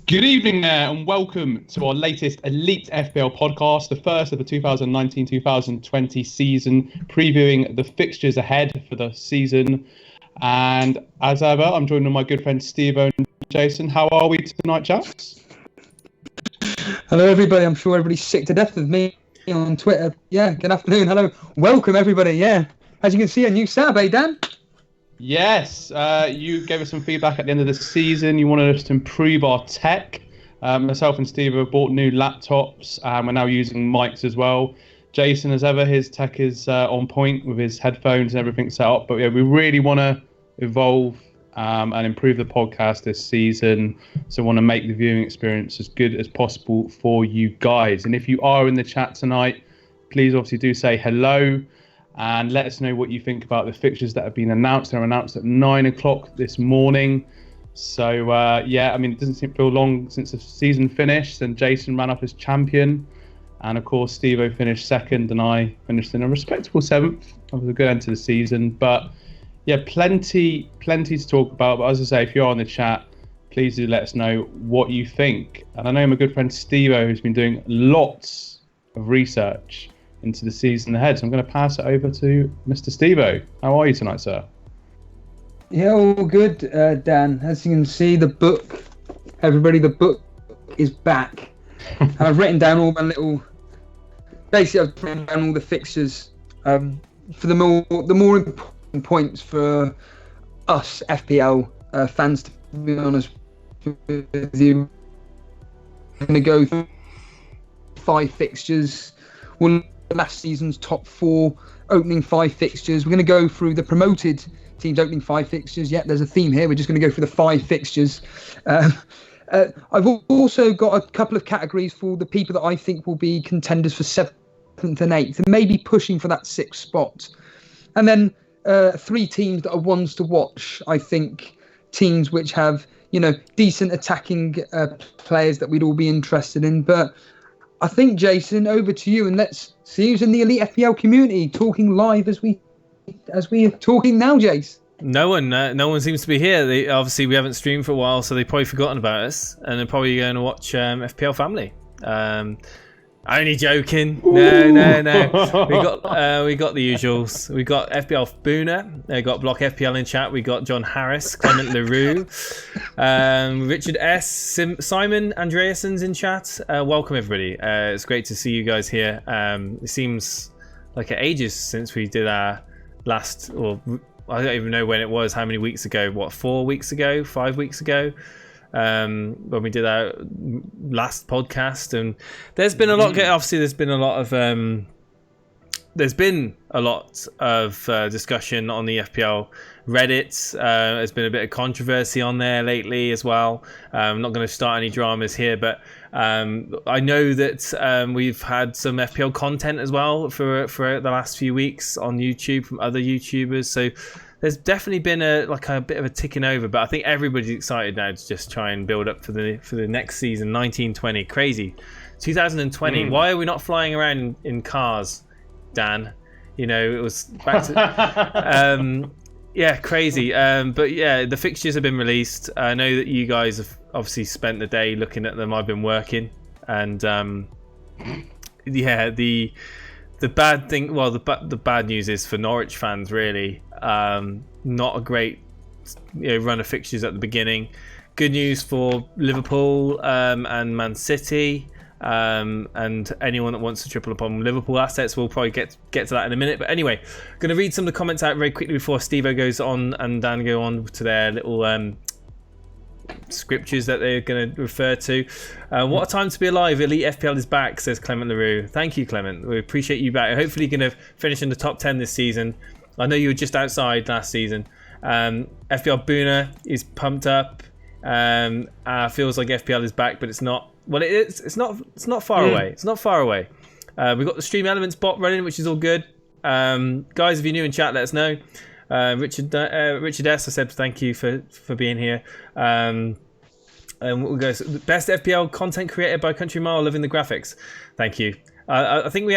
Good evening there and welcome to our latest Elite FPL podcast, the first of the 2019-2020 season, previewing the fixtures ahead for the season. And as ever, I'm joined by my good friends Steve and Jason. How are we tonight, chaps? Hello everybody, I'm sure everybody's sick to death of me on Twitter. Yeah, good afternoon, hello. Welcome everybody, yeah. As you can see, a new setup, eh Dan? Yes, you gave us some feedback at the end of the season. You wanted us to improve our tech. Myself and Steve have bought new laptops, and we're now using mics as well. Jason, as ever, his tech is on point with his headphones and everything set up. But yeah, we really want to evolve and improve the podcast this season. So we want to make the viewing experience as good as possible for you guys. And if you are in the chat tonight, please obviously do say hello. And let us know what you think about the fixtures that have been announced. They were announced at 9 o'clock this morning. So, it doesn't feel long since the season finished. And Jason ran up as champion. And, of course, Steve-O finished second and I finished in a respectable seventh. That was a good end to the season. But, yeah, plenty to talk about. But as I say, if you're on the chat, please do let us know what you think. And I know my good friend Steve-O, who's been doing lots of research into the season ahead. So I'm going to pass it over to Mr. Steve-O. How are you tonight, sir? Yeah, all good, Dan. As you can see, the book is back. And I've written down all my little... Basically, I've written down all the fixtures for the more important points for us FPL fans, to be honest with you. I'm going to go through 5 fixtures. We'll last season's top 4 opening 5 fixtures. We're going to go through the promoted teams opening 5 fixtures. Yeah, there's a theme here. We're just going to go through the 5 fixtures. I've also got a couple of categories for the people that I think will be contenders for 7th and 8th and maybe pushing for that 6th spot. And then 3 teams that are ones to watch. I think teams which have, decent attacking players that we'd all be interested in. But I think, Jason, over to you, and let's see who's in the Elite FPL community talking live as we are talking now, Jace. No one seems to be here. Obviously, we haven't streamed for a while, so they've probably forgotten about us, and they're probably going to watch FPL Family. Only joking. No. We got the usuals. We got FPL Boona. We got Block FPL in chat. We got John Harris, Clement Leroux, Richard S, Simon Andreasen's in chat. Welcome everybody. It's great to see you guys here. It seems like ages since we did our last, or I don't even know when it was. How many weeks ago? 4 weeks ago? 5 weeks ago? When we did our last podcast, and there's been a lot. Obviously, there's been a lot of discussion on the FPL Reddit. There's been a bit of controversy on there lately as well. I'm not going to start any dramas here, but I know that we've had some FPL content as well for the last few weeks on YouTube from other YouTubers. So there's definitely been a bit of a ticking over, but I think everybody's excited now to just try and build up for the next season, 1920. Crazy, 2020. Why are we not flying around in cars, Dan? It was back to yeah, crazy. But yeah, the fixtures have been released. I know that you guys have obviously spent the day looking at them. I've been working, and yeah, the bad thing. Well, the bad news is for Norwich fans, really. Not a great run of fixtures at the beginning. Good news for Liverpool and Man City, and anyone that wants to triple upon Liverpool assets. We'll probably get to that in a minute. But anyway, I'm going to read some of the comments out very quickly before Steve-O goes on and Dan go on to their little scriptures that they're going to refer to. What a time to be alive. Elite FPL is back, says Clement Leroux. Thank you, Clement. We appreciate you back. Hopefully you're going to finish in the top 10 this season. I know you were just outside last season. FPL Boona is pumped up. Feels like FPL is back, but it's not. Well, it is. It's not far away. It's not far away. We've got the Stream Elements bot running, which is all good. Guys, if you're new in chat, let us know. Richard S, I said thank you for being here. And we'll go. Best FPL content created by Country Mile, loving the graphics. Thank you. I think we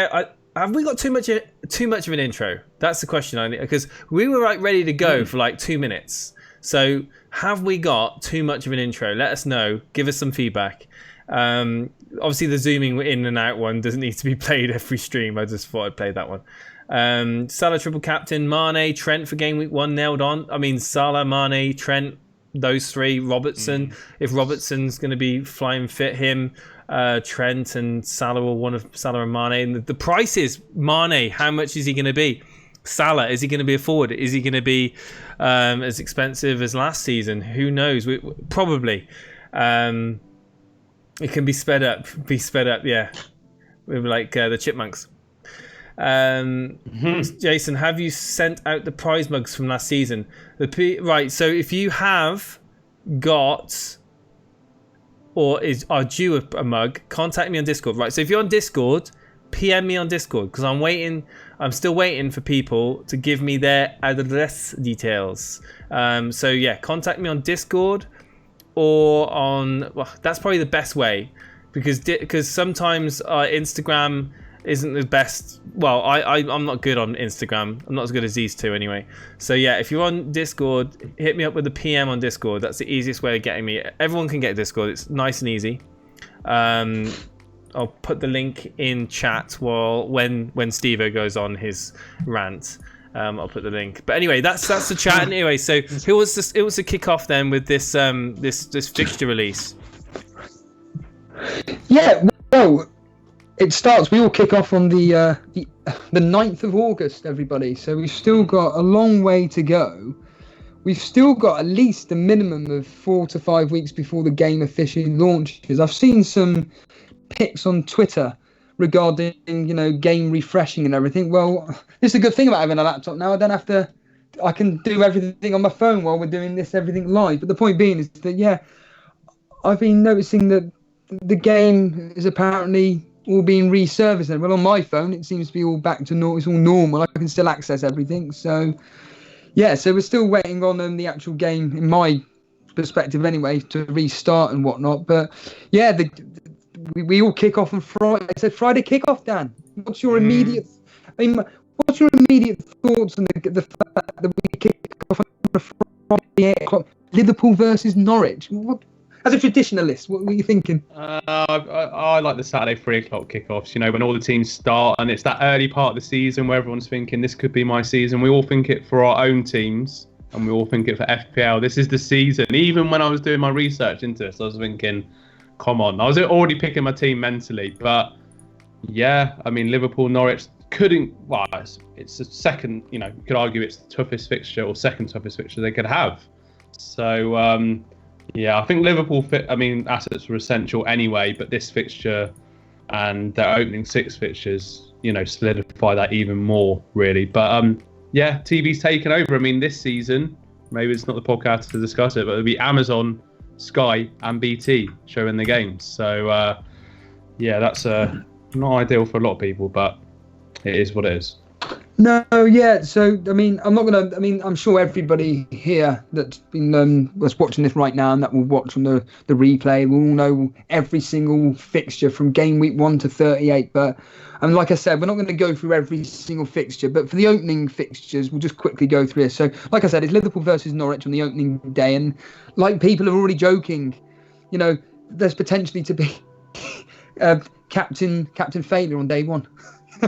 have we got too much of an intro? That's the question. Because we were ready to go for 2 minutes. So have we got too much of an intro? Let us know. Give us some feedback. Obviously, the zooming in and out one doesn't need to be played every stream. I just thought I'd play that one. Salah triple captain, Mane, Trent for game week 1 nailed on. I mean, Salah, Mane, Trent, those three. Robertson, if Robertson's going to be flying fit, him, Trent and Salah or one of Salah and Mane. And the price is Mane. How much is he going to be? Salah, is he going to be a forward? Is he going to be as expensive as last season? Who knows? Probably. It can be sped up. Yeah. We're like the chipmunks. Jason, have you sent out the prize mugs from last season? Right. So if you have got or are due a mug, contact me on Discord. Right. So if you're on Discord, PM me on Discord because I'm still waiting for people to give me their address details. So yeah, contact me on Discord or on. Well, that's probably the best way because sometimes Instagram isn't the best. Well, I'm not good on Instagram. I'm not as good as these two anyway. So yeah, if you're on Discord, hit me up with a PM on Discord. That's the easiest way of getting me. Everyone can get Discord. It's nice and easy. I'll put the link in chat when Steve goes on his rant. I'll put the link. But anyway, that's the chat. Anyway, so who wants to kick off then with this this fixture release? Yeah, well, it starts. We all kick off on the 9th of August, everybody. So we've still got a long way to go. We've still got at least a minimum of 4 to 5 weeks before the game officially launches. I've seen some pics on Twitter regarding, game refreshing and everything. Well, this is a good thing about having a laptop now. I can do everything on my phone while we're doing everything live. But the point being is that, yeah, I've been noticing that the game is apparently all being resurfaced. Well, on my phone, it seems to be all back to normal. It's all normal. I can still access everything. So, yeah, so we're still waiting on the actual game, in my perspective anyway, to restart and whatnot. But, yeah, we all kick off on Friday. I said Friday kickoff, Dan. What's your immediate? What's your immediate thoughts on the fact that we kick off on Friday 8 o'clock? Liverpool versus Norwich. As a traditionalist, what were you thinking? I like the Saturday 3 o'clock kickoffs. When all the teams start and it's that early part of the season where everyone's thinking this could be my season. We all think it for our own teams and we all think it for FPL. This is the season. Even when I was doing my research into this, I was thinking, come on. I was already picking my team mentally, but yeah, Liverpool, Norwich couldn't. Well, it's the second. You could argue it's the toughest fixture or second toughest fixture they could have. So yeah, I think Liverpool assets were essential anyway, but this fixture and their opening 6 fixtures, solidify that even more really. But yeah, TV's taken over. This season, maybe it's not the podcast to discuss it, but it'll be Amazon, Sky and BT showing the games. So yeah, that's not ideal for a lot of people, but it is what it is. No, yeah. So I'm sure everybody here that's watching this right now and that will watch on the replay will all know every single fixture from game week 1 to 38. But like I said, we're not going to go through every single fixture, but for the opening fixtures, we'll just quickly go through it. So, like I said, it's Liverpool versus Norwich on the opening day, and like people are already joking, there's potentially to be captain failure on day 1.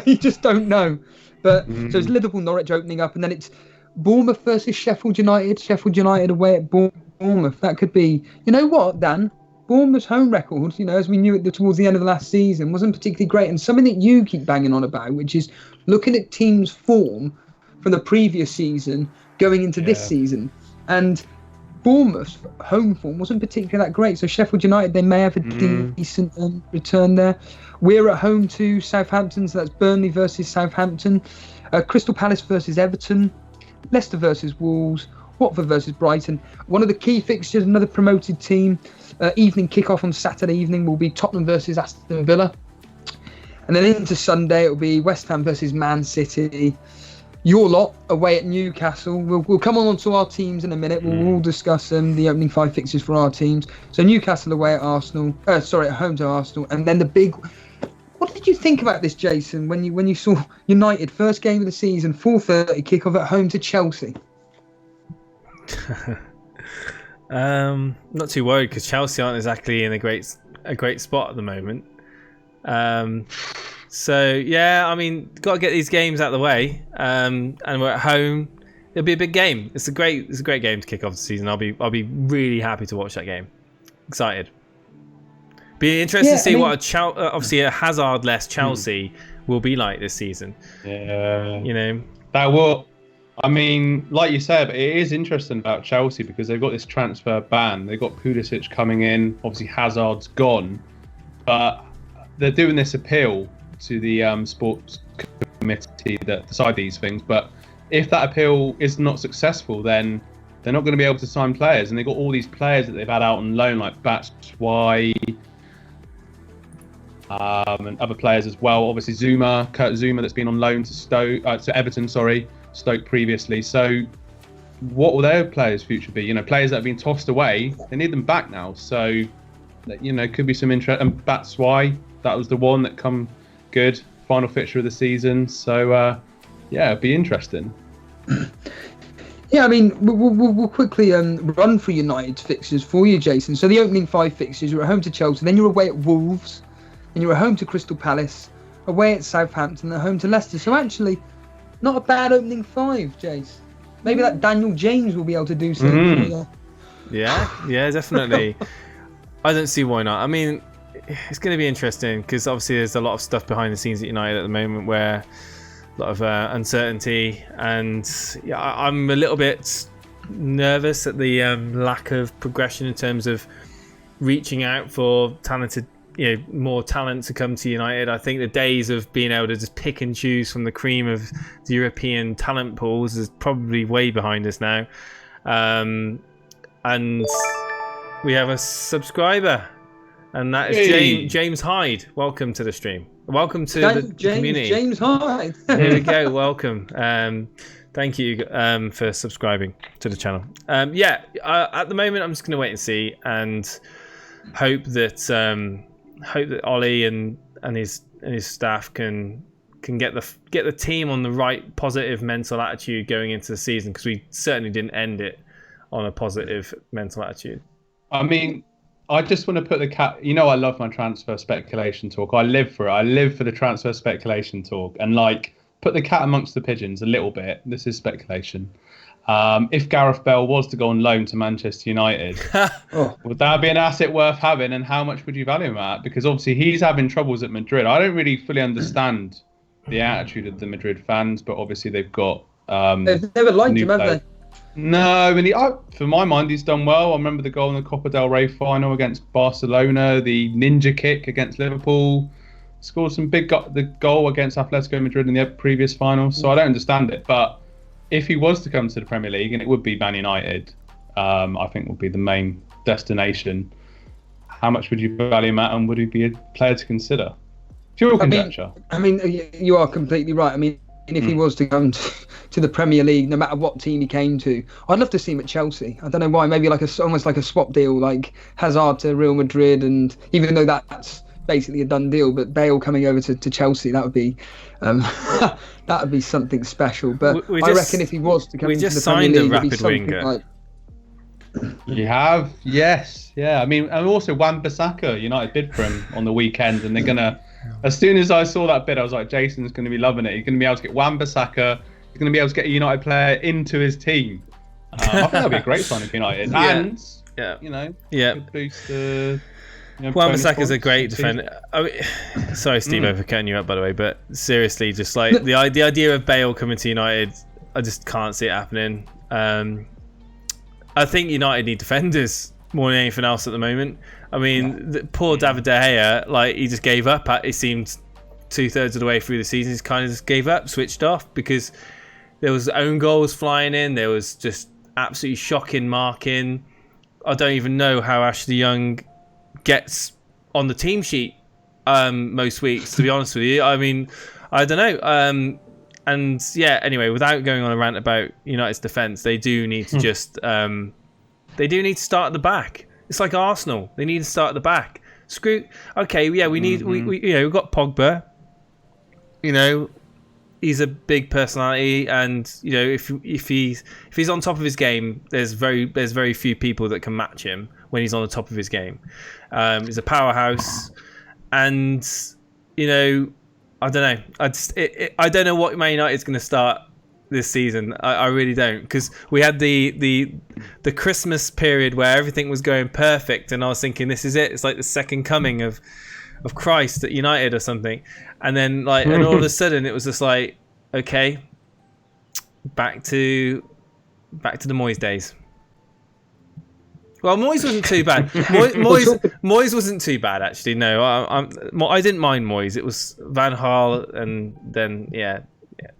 You just don't know. But so it's Liverpool Norwich opening up, and then it's Bournemouth versus Sheffield United. Sheffield United away at Bournemouth. That could be, what, Dan? Bournemouth's home record, as we knew it towards the end of the last season, wasn't particularly great. And something that you keep banging on about, which is looking at teams' form from the previous season going into this season. And Bournemouth's home form wasn't particularly that great. So Sheffield United, they may have a decent return there. We're at home to Southampton, so that's Burnley versus Southampton. Crystal Palace versus Everton. Leicester versus Wolves. Watford versus Brighton. One of the key fixtures, another promoted team. Evening kickoff on Saturday evening will be Tottenham versus Aston Villa. And then into Sunday, it will be West Ham versus Man City. Your lot away at Newcastle. We'll come on to our teams in a minute. We'll all discuss the opening 5 fixtures for our teams. So Newcastle away at Arsenal. At home to Arsenal. And then the big. What did you think about this, Jason, when you saw United first game of the season, 4:30 kickoff at home to Chelsea? Not too worried because Chelsea aren't exactly in a great spot at the moment. So yeah, I mean, got to get these games out of the way, and we're at home. It'll be a big game. It's a great game to kick off the season. I'll be really happy to watch that game. Excited. Be interested to see what obviously a Hazard-less Chelsea will be like this season. Yeah, that will. I mean, like you said, it is interesting about Chelsea because they've got this transfer ban. They've got Pulisic coming in. Obviously, Hazard's gone, but they're doing this appeal to the sports committee that decide these things. But if that appeal is not successful, then they're not going to be able to sign players. And they've got all these players that they've had out on loan, like Batshuayi, and other players as well. Obviously, Kurt Zuma, that's been on loan to Everton, Stoke previously. So what will their players' future be? Players that have been tossed away, they need them back now. So, could be some interest. And Batshuayi, that was the one that come good, final fixture of the season. So, it'd be interesting. Yeah, I mean, we'll quickly run through United's fixtures for you, Jason. So the opening 5 fixtures, you're at home to Chelsea, then you're away at Wolves, then you're at home to Crystal Palace, away at Southampton, and at home to Leicester. So actually, not a bad opening 5, Jace. Maybe that Daniel James will be able to do something. Yeah, definitely. I don't see why not. I mean, it's going to be interesting because obviously there's a lot of stuff behind the scenes at United at the moment where a lot of uncertainty, and I'm a little bit nervous at the lack of progression in terms of reaching out for talented, more talent to come to United. I think the days of being able to just pick and choose from the cream of the European talent pools is probably way behind us now. And we have a subscriber, and that is James Hyde. Welcome to the stream. Welcome to the community. James Hyde. Here we go. Welcome. Thank you for subscribing to the channel. At the moment, I'm just going to wait and see, and hope that Ollie and his staff can get the team on the right positive mental attitude going into the season, because we certainly didn't end it on a positive mental attitude. I mean, I just want to put the cat. I love my transfer speculation talk. I live for it. I live for the transfer speculation talk, and put the cat amongst the pigeons a little bit. This is speculation. If Gareth Bale was to go on loan to Manchester United, would that be an asset worth having? And how much would you value him at? Because obviously he's having troubles at Madrid. I don't really fully understand the attitude of the Madrid fans, but obviously they've got. They've never liked him, have they? No, I mean, for my mind, he's done well. I remember the goal in the Copa del Rey final against Barcelona, the ninja kick against Liverpool, scored some the goal against Atletico Madrid in the previous final. So I don't understand it. But if he was to come to the Premier League, and it would be Man United, I think would be the main destination. How much would you value him at, and would he be a player to consider? Pure conjecture. I mean, you are completely right. I mean, if he was to come to the Premier League, no matter what team he came to, I'd love to see him at Chelsea. I don't know why. Maybe almost like a swap deal, like Hazard to Real Madrid, and even though that's basically a done deal, but Bale coming over to Chelsea, that would be that would be something special. But I reckon if he was to come into the Premier League, it'd be something like. You have, yes, yeah. I mean, and also Wan-Bissaka, United bid for him on the weekend, and they're gonna. As soon as I saw that bid, I was like, Jason's going to be loving it. He's going to be able to get Wan-Bissaka. He's going to be able to get a United player into his team. I think that'd be a great signing for United. And could boost the. Wan-Bissaka's a great defender. I mean, sorry, Steve, for cutting you up, by the way, but seriously, just like the idea of Bale coming to United, I just can't see it happening. I think United need defenders more than anything else at the moment. I mean, poor David De Gea, he just gave up. It seemed 2/3 of the way through the season, he kind of just gave up, switched off, because there was own goals flying in. There was just absolutely shocking marking. I don't even know how Ashley Young gets on the team sheet most weeks, to be honest with you. I mean, I don't know. And yeah, anyway, without going on a rant about United's defence, they do need to just they do need to start at the back. It's like Arsenal; they need to start at the back. We need we've got Pogba. he's a big personality, and you know, if he's on top of his game, there's very few people that can match him when he's on the top of his game. He's a powerhouse, and you know, I don't know. I don't know what Man United's going to start this season. I really don't, because we had the Christmas period where everything was going perfect, and I was thinking, this is it. It's like the second coming of Christ at United or something, and then and all of a sudden it was just like, okay, back to the Moyes days. Well, Moyes wasn't too bad. Moyes wasn't too bad, actually. No, I didn't mind Moyes. It was Van Gaal, and then yeah.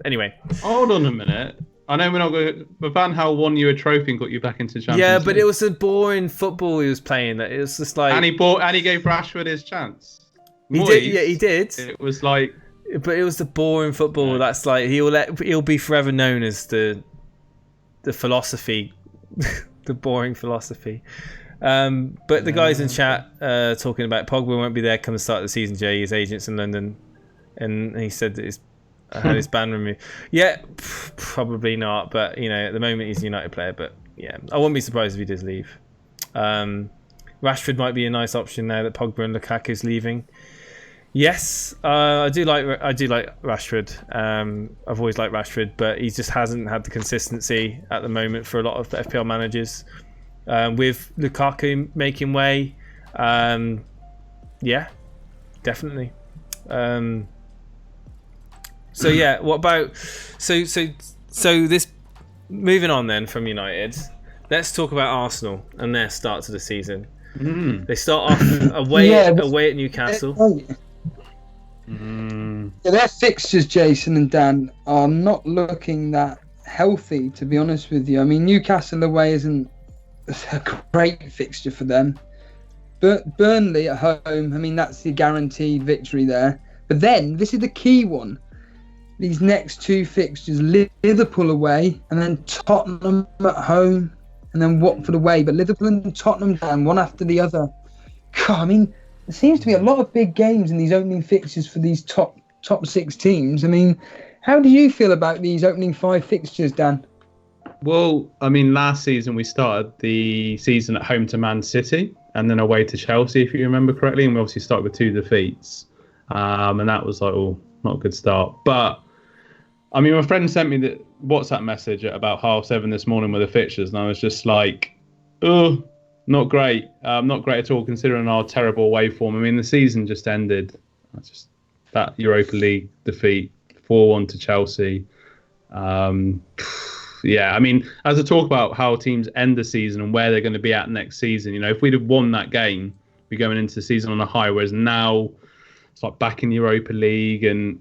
Anyway, hold on a minute. I know we're not going, but Van Gaal won you a trophy and got you back into Champions yeah, League. but it was a boring football he was playing. That it was just like, and he gave Rashford his chance. He did. Yeah, he did. It was like, but it was the boring football. Yeah. That's like he'll be forever known as the philosophy, the boring philosophy. But the guys in chat talking about Pogba won't be there come the start of the season. Jay, his agents in London, and he said that had his ban removed. Yeah, probably not. But you know, at the moment he's a United player. But yeah, I wouldn't be surprised if he does leave. Rashford might be a nice option now that Pogba and Lukaku's leaving. Yes, I do like Rashford. I've always liked Rashford, but he just hasn't had the consistency at the moment for a lot of FPL managers. With Lukaku making way, yeah, definitely. So yeah, what about so this? Moving on then from United, let's talk about Arsenal and their start to the season. They start off away at Newcastle. Yeah, their fixtures, Jason and Dan, are not looking that healthy, to be honest with you. I mean, Newcastle away isn't a great fixture for them. But Burnley at home, I mean, that's the guaranteed victory there. But then, this is the key one. These next two fixtures, Liverpool away, and then Tottenham at home, and then Watford away. But Liverpool and Tottenham down, one after the other. God, I mean, there seems to be a lot of big games in these opening fixtures for these top six teams. I mean, how do you feel about these opening 5 fixtures, Dan? Well, I mean, last season we started the season at home to Man City and then away to Chelsea, if you remember correctly. And we obviously started with 2 defeats. And that was like, not a good start. But, I mean, my friend sent me the WhatsApp message at about 7:30 this morning with the fixtures. And I was just like, not great. Not great at all, considering our terrible away form. I mean, the season just ended. That Europa League defeat, 4-1 to Chelsea. Yeah, I mean, as I talk about how teams end the season and where they're going to be at next season, you know, if we'd have won that game, we're going into the season on a high, whereas now it's like back in the Europa League, and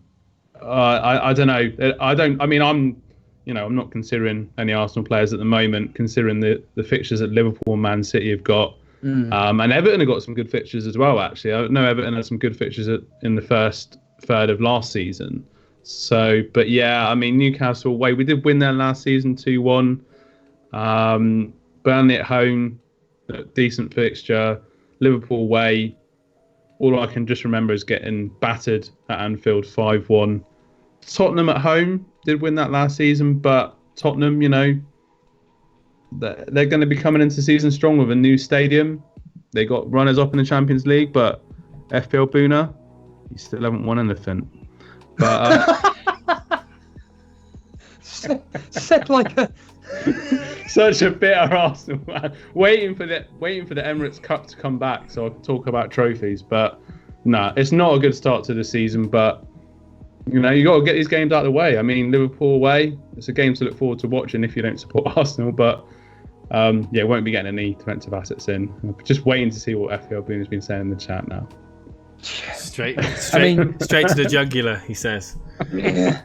I don't know. I'm not considering any Arsenal players at the moment, considering the fixtures that Liverpool and Man City have got. And Everton have got some good fixtures as well, actually. I know Everton had some good fixtures in the first third of last season. So, but yeah, I mean, Newcastle away, we did win there last season 2-1. Burnley at home, decent fixture. Liverpool away, all I can just remember is getting battered at Anfield 5-1. Tottenham at home, did win that last season, but Tottenham, you know, they're going to be coming into the season strong with a new stadium. They got runners up in the Champions League, but FPL Boona, you still haven't won anything. But said like a such a bitter Arsenal man, waiting for the Emirates Cup to come back so I can talk about trophies. But no, it's not a good start to the season. But you know, you got to get these games out of the way. I mean, Liverpool away, it's a game to look forward to watching if you don't support Arsenal. But yeah, won't be getting any defensive assets in. Just waiting to see what FPL Boone has been saying in the chat now. Straight to the jugular, he says. Yeah.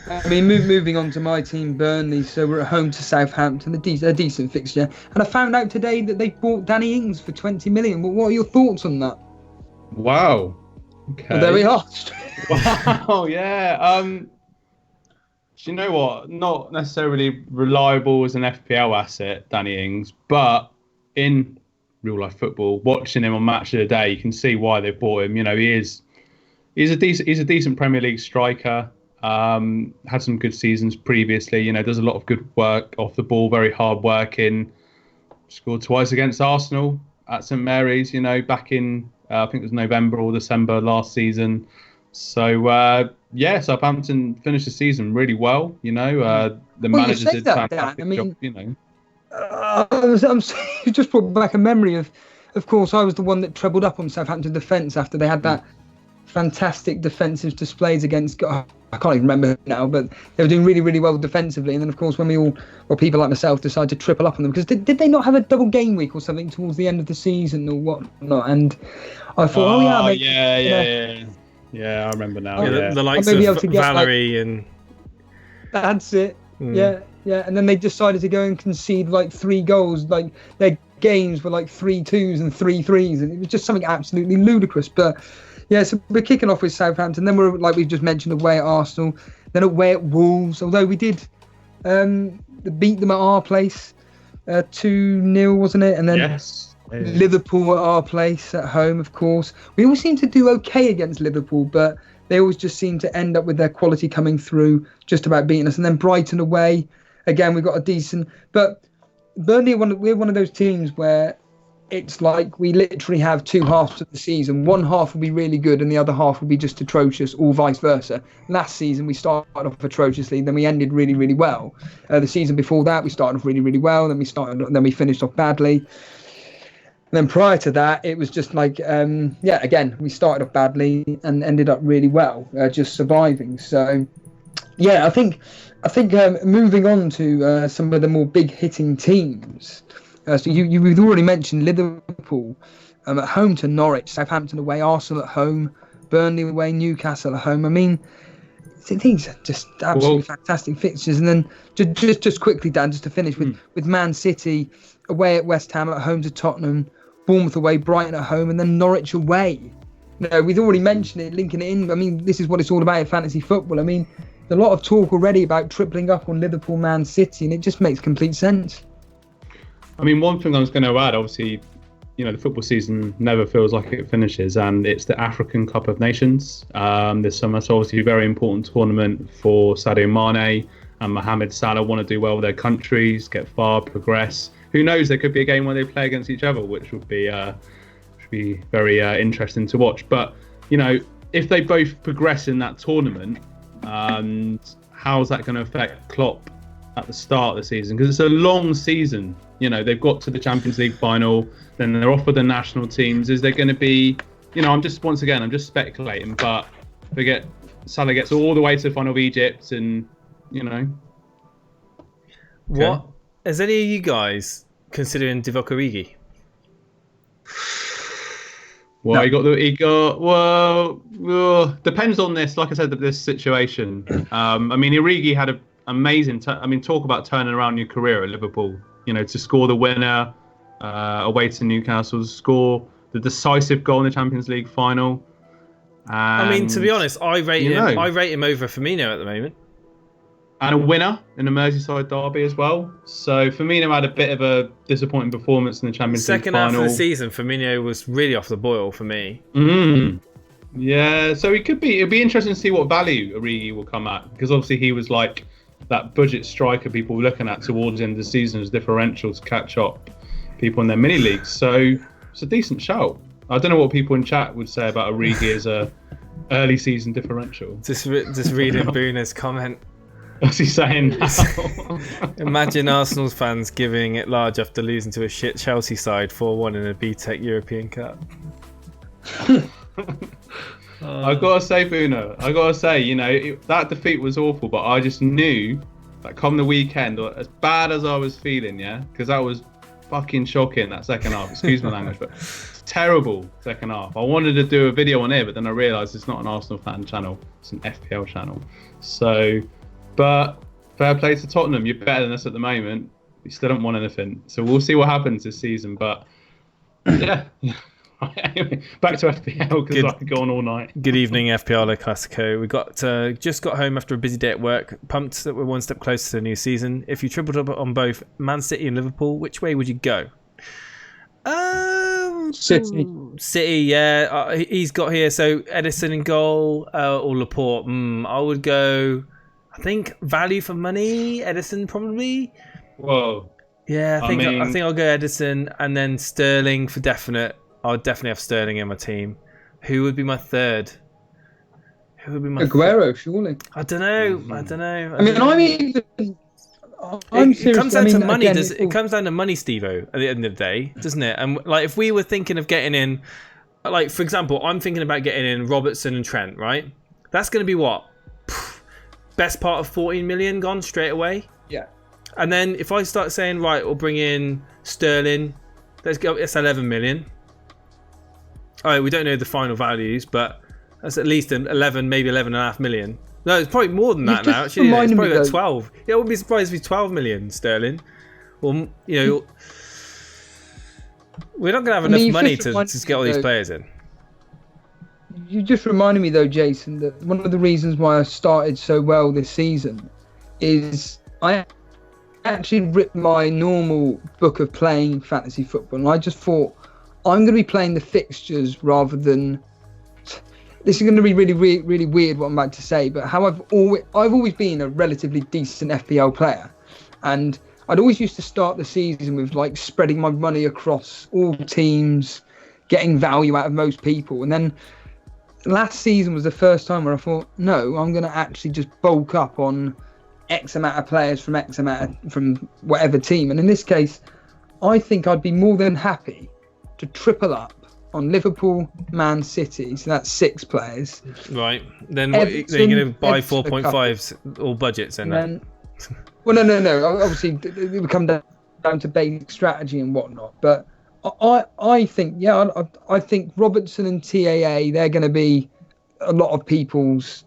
I mean, moving on to my team, Burnley. So we're at home to Southampton, a decent fixture. And I found out today that they bought Danny Ings for 20 million. But what are your thoughts on that? Wow. Okay. Well, there we are. Wow. Yeah. Do you know what? Not necessarily reliable as an FPL asset, Danny Ings, but in real life football, watching him on Match of the Day, you can see why they bought him. You know, he's a decent Premier League striker. Had some good seasons previously. Does a lot of good work off the ball, very hard working. Scored twice against Arsenal at St Mary's. Back in I think it was November or December last season. So Southampton finished the season really well. The manager did a fantastic job. You just brought back a memory of course, I was the one that trebled up on Southampton defence after they had that fantastic defensive displays against. I can't even remember now, but they were doing really, really well defensively. And then, of course, when people like myself decided to triple up on them, because did they not have a double game week or something towards the end of the season or whatnot? And I thought, yeah, I remember now. The likes of Valerie and that's it. Yeah. And then they decided to go and concede 3 goals. Their games were 3 2s and 3 3s, and it was just something absolutely ludicrous. But yeah, so we're kicking off with Southampton. Then we're, like we've just mentioned, away at Arsenal. Then away at Wolves. Although we did beat them at our place 2-0, wasn't it? And then yes. Liverpool at our place at home, of course. We always seem to do okay against Liverpool, but they always just seem to end up with their quality coming through, just about beating us. And then Brighton away. Again, we got a decent... But Burnley, we're one of those teams where it's like we literally have 2 halves of the season. One half will be really good and the other half will be just atrocious, or vice versa. Last season, we started off atrociously, then we ended really, really well. The season before that, we started off really, really well, then we finished off badly. And then prior to that, it was just again, we started off badly and ended up really well, just surviving. So, yeah, I think moving on to some of the more big-hitting teams. So you've already mentioned Liverpool at home to Norwich, Southampton away, Arsenal at home, Burnley away, Newcastle at home. I mean, these are just absolutely fantastic fixtures. And then just quickly, Dan, just to finish with Man City away at West Ham, at home to Tottenham, Bournemouth away, Brighton at home, and then Norwich away. We've already mentioned it, linking it in. I mean, this is what it's all about in fantasy football. I mean, there's a lot of talk already about tripling up on Liverpool, Man City, and it just makes complete sense. I mean, one thing I was going to add, obviously, the football season never feels like it finishes, and it's the African Cup of Nations. This summer, so obviously a very important tournament for Sadio Mane and Mohamed Salah. Want to do well with their countries, get far, progress. Who knows? There could be a game where they play against each other, which would be very interesting to watch. But if they both progress in that tournament, how's that going to affect Klopp at the start of the season? Because it's a long season. They've got to the Champions League final, then they're off with the national teams. Is there going to be, I'm just speculating, but Salah gets all the way to the final of Egypt, and What is any of you guys considering Divock Origi? Well, depends on this. Like I said, this situation. I mean, Origi had an amazing. Talk about turning around your career at Liverpool. To score the winner away to Newcastle, score the decisive goal in the Champions League final. And, to be honest, I rate him over Firmino at the moment. And a winner in a Merseyside derby as well. So Firmino had a bit of a disappointing performance in the Champions League final. Second half of the season, Firmino was really off the boil for me. Yeah, so it'd be interesting to see what value Origi will come at, because obviously he was like that budget striker people were looking at towards the end of the season as differential to catch up people in their mini leagues. So it's a decent shout. I don't know what people in chat would say about Origi as a early season differential. Just reading Booner's comment. What's he saying now? Imagine Arsenal's fans giving it large after losing to a shit Chelsea side 4-1 in a BTEC European Cup. I've got to say, Buna, that defeat was awful, but I just knew that come the weekend, as bad as I was feeling, because that was fucking shocking, that second half. Excuse my language, but it's terrible second half. I wanted to do a video on it, but then I realised it's not an Arsenal fan channel, it's an FPL channel. So, but fair play to Tottenham. You're better than us at the moment. We still don't want anything. So we'll see what happens this season, but yeah. Back to FPL, because I could go on all night. Good evening, FPL Classico. We just got home after a busy day at work. Pumped that we're one step closer to the new season. If you tripled up on both Man City and Liverpool, which way would you go? City. Yeah, he's got here. So Edison in goal or Laporte. I would go. I think value for money, Edison probably. Whoa. Yeah, I think I'll go Edison and then Sterling for definite. I would definitely have Sterling in my team. Who would be my third? Aguero, surely. I don't know. It comes down to money. It comes down to money, Steve-O, at the end of the day, doesn't it? And like, if we were thinking of getting in, like for example, I'm thinking about getting in Robertson and Trent, right? That's going to be what? Best part of 14 million gone straight away. Yeah. And then if I start saying, right, we'll bring in Sterling, it's 11 million. All right, we don't know the final values, but that's at least 11, maybe 11.5 million. No, it's probably more than that now. Actually, it's probably like 12. Yeah, I wouldn't be surprised if it's 12 million sterling. Well, we're not going to have enough money to get all these players in. You just reminded me, though, Jason, that one of the reasons why I started so well this season is I actually ripped my normal book of playing fantasy football, and I just thought I'm going to be playing the fixtures rather than. This is going to be really, really, really weird what I'm about to say, but how I've always been a relatively decent FPL player, and I'd always used to start the season with like spreading my money across all teams, getting value out of most people, and then last season was the first time where I thought, no, I'm going to actually just bulk up on X amount of players from whatever team, and in this case, I think I'd be more than happy to triple up on Liverpool, Man City, so that's 6 players. Right. Then what, you're going to buy 4.5s all budgets then? Well, no. Obviously, it would come down to basic strategy and whatnot. But I think, I think Robertson and TAA, they're going to be in a lot of people's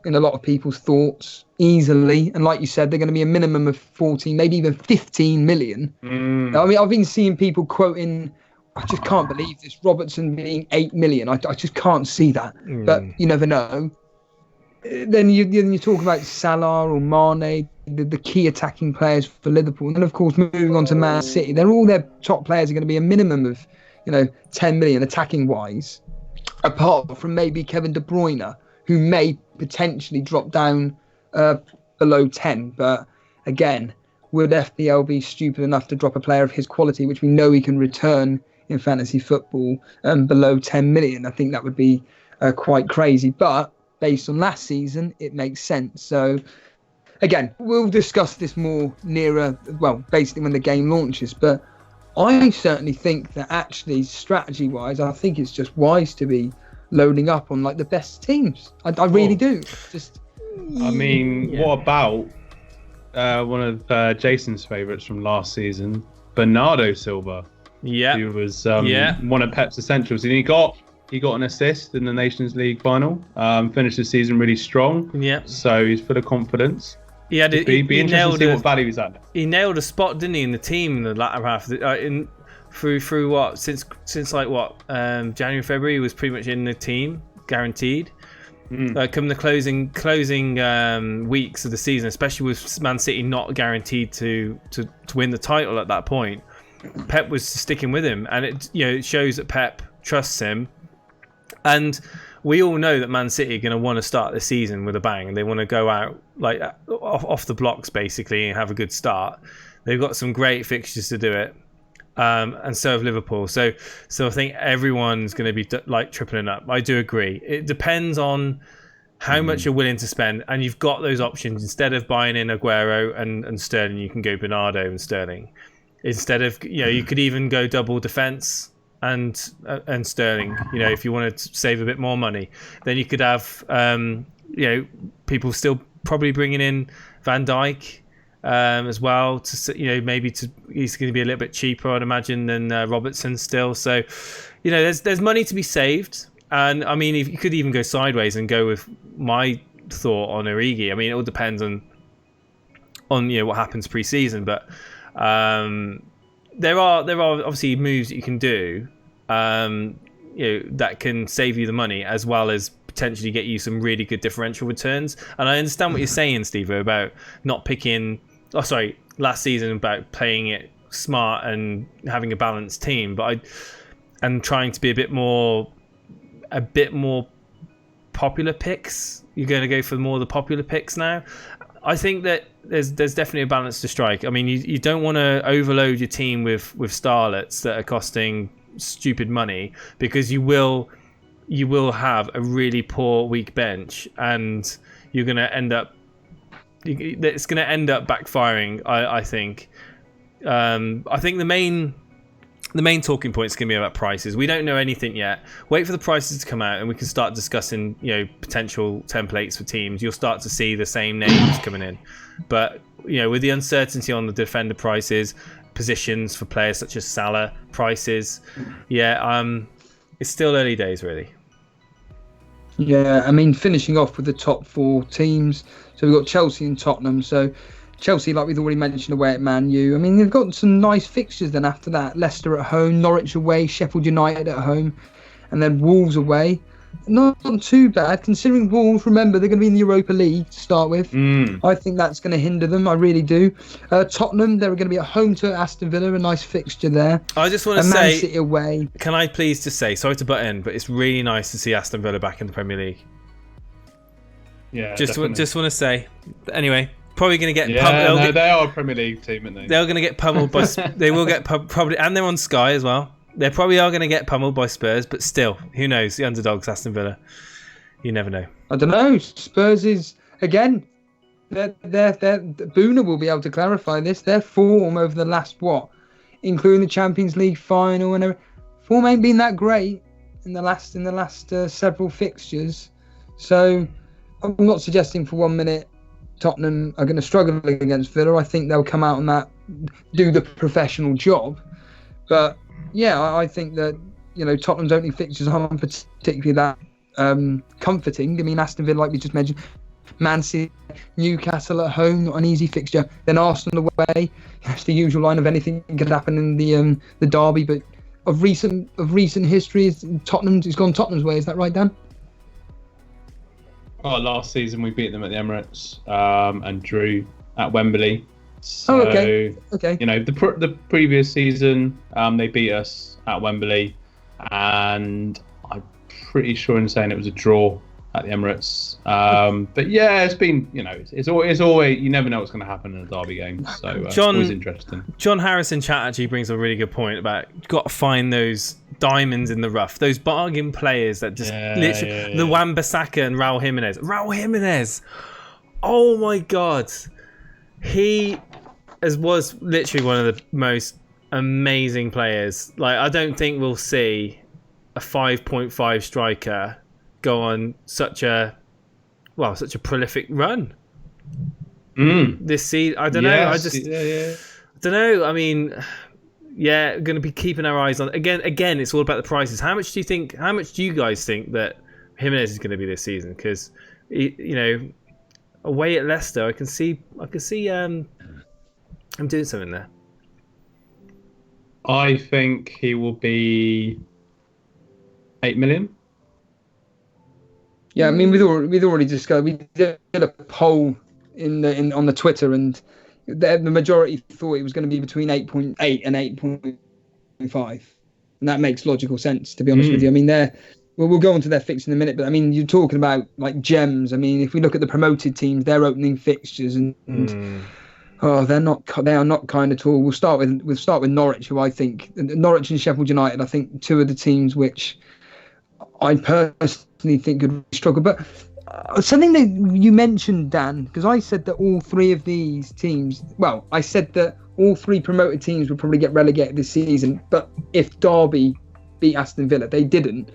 thoughts easily. And like you said, they're going to be a minimum of 14, maybe even 15 million. I mean, I've been seeing people quoting, I just can't believe this, Robertson being 8 million. I just can't see that. But you never know. Then you talk about Salah or Mane, the key attacking players for Liverpool. And then, of course, moving on to Man City, all their top players are going to be a minimum of 10 million attacking wise, apart from maybe Kevin De Bruyne, who may potentially drop down below 10. But again, would FPL be stupid enough to drop a player of his quality, which we know he can return in fantasy football, below 10 million? I think that would be quite crazy. But based on last season, it makes sense. So again, we'll discuss this more nearer, well, basically when the game launches. But I certainly think that actually strategy-wise, I think it's just wise to be loading up on like the best teams. I really do. What about one of Jason's favourites from last season, Bernardo Silva? Yeah, he was one of Pep's essentials, and he got an assist in the Nations League final. Finished the season really strong. Yeah, so he's full of confidence. Be interesting to see what value he's at. He nailed a spot, didn't he, in the team in the latter half? Through what since January, February, he was pretty much in the team, guaranteed. Come the closing weeks of the season, especially with Man City not guaranteed to win the title at that point, Pep was sticking with him, and it shows that Pep trusts him. And we all know that Man City are going to want to start the season with a bang, and they want to go out like off the blocks basically and have a good start. They've got some great fixtures to do it, and so have Liverpool. So I think everyone's going to be like tripling up. I do agree. It depends on how much you're willing to spend, and you've got those options. Instead of buying in Aguero and Sterling, you can go Bernardo and Sterling. Instead of you could even go double defence and Sterling. If you wanted to save a bit more money, then you could have people still probably bringing in Van Dijk as well. He's going to be a little bit cheaper, I'd imagine, than Robertson still. So there's money to be saved, and I mean, if you could even go sideways and go with my thought on Origi. I mean, it all depends on what happens pre-season, but there are obviously moves that you can do that can save you the money as well as potentially get you some really good differential returns. And I understand what you're saying, Steve, about not picking last season about playing it smart and having a balanced team, but and trying to be a bit more popular picks. You're going to go for more of the popular picks now. I think that there's definitely a balance to strike. I mean, you don't want to overload your team with starlets that are costing stupid money, because you will have a really poor weak bench, and you're going to end up backfiring. I think. I think the main talking point is going to be about prices. We don't know anything yet. Wait for the prices to come out, and we can start discussing, potential templates for teams. You'll start to see the same names coming in, but with the uncertainty on the defender prices, positions for players such as Salah, prices, it's still early days, really. Yeah, I mean, finishing off with the top 4 teams. So we've got Chelsea and Tottenham. So Chelsea, like we've already mentioned, away at Man U. I mean, they've got some nice fixtures then after that. Leicester at home, Norwich away, Sheffield United at home, and then Wolves away. Not too bad, considering Wolves, remember, they're going to be in the Europa League to start with. I think that's going to hinder them, I really do. Tottenham, they're going to be at home to Aston Villa, a nice fixture there. I just want to say, Man City away. Can I please just say, sorry to butt in, but it's really nice to see Aston Villa back in the Premier League. Yeah, just want to say. Anyway, probably going to get pummeled. They are a Premier League team, aren't they? They're going to get pummeled by. They will get probably, and they're on Sky as well. They probably are going to get pummeled by Spurs, but still, who knows? The underdogs, Aston Villa. You never know. I don't know. Spurs is, again, Boona will be able to clarify this. Their form over the last, including the Champions League final and everything, form ain't been that great in the last several fixtures. So I'm not suggesting for 1 minute Tottenham are going to struggle against Villa. I think they'll come out and do the professional job. But yeah, I think that Tottenham's opening fixtures aren't particularly that comforting. I mean, Aston Villa, like we just mentioned, Man City, Newcastle at home, not an easy fixture. Then Arsenal away. That's the usual line of anything could happen in the derby. But of recent history, it's gone Tottenham's way. Is that right, Dan? Oh, last season we beat them at the Emirates and drew at Wembley. So, okay. The previous season, they beat us at Wembley, and I'm pretty sure in saying it was a draw at the Emirates. But yeah, it's been, it's always, you never know what's going to happen in a derby game. So it's always interesting. John Harris in chat actually brings a really good point about you've got to find those diamonds in the rough, those bargain players that just literally, the Wan-Bissaka and Raul Jimenez. Oh my God. He was literally one of the most amazing players. Like, I don't think we'll see a 5.5 striker go on such a prolific run this season. I don't know. I don't know. I mean, going to be keeping our eyes on. Again, it's all about the prices. How much do you guys think that Jimenez is going to be this season? Because away at Leicester, I can see. I'm doing something there. I think he will be 8 million. Yeah, I mean, we'd already discussed. We did a poll on the Twitter, and the majority thought it was going to be between 8.8 and 8.5, and that makes logical sense, to be honest with you. I mean, we'll go on to their fixture in a minute, but I mean, you're talking about like gems. I mean, if we look at the promoted teams, their opening fixtures and they are not kind at all. We'll start with Norwich, who I think Norwich and Sheffield United. I think two of the teams which I personally think could struggle. But something that you mentioned, Dan, because I said that all three of these teams. Well, I said that all three promoted teams would probably get relegated this season. But if Derby beat Aston Villa, they didn't.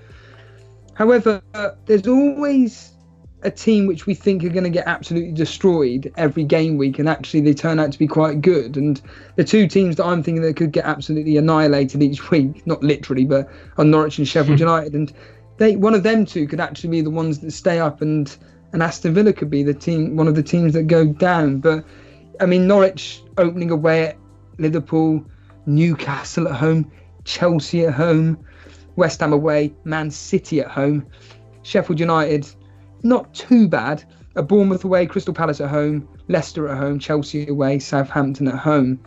However, there's always a team which we think are going to get absolutely destroyed every game week, and actually they turn out to be quite good. And the two teams that I'm thinking that could get absolutely annihilated each week, not literally, but are Norwich and Sheffield United. And one of them two could actually be the ones that stay up, and Aston Villa could be one of the teams that go down. But I mean, Norwich opening away at Liverpool, Newcastle at home, Chelsea at home, West Ham away, Man City at home, Sheffield United not too bad, Bournemouth away, Crystal Palace at home, Leicester at home, Chelsea away, Southampton at home.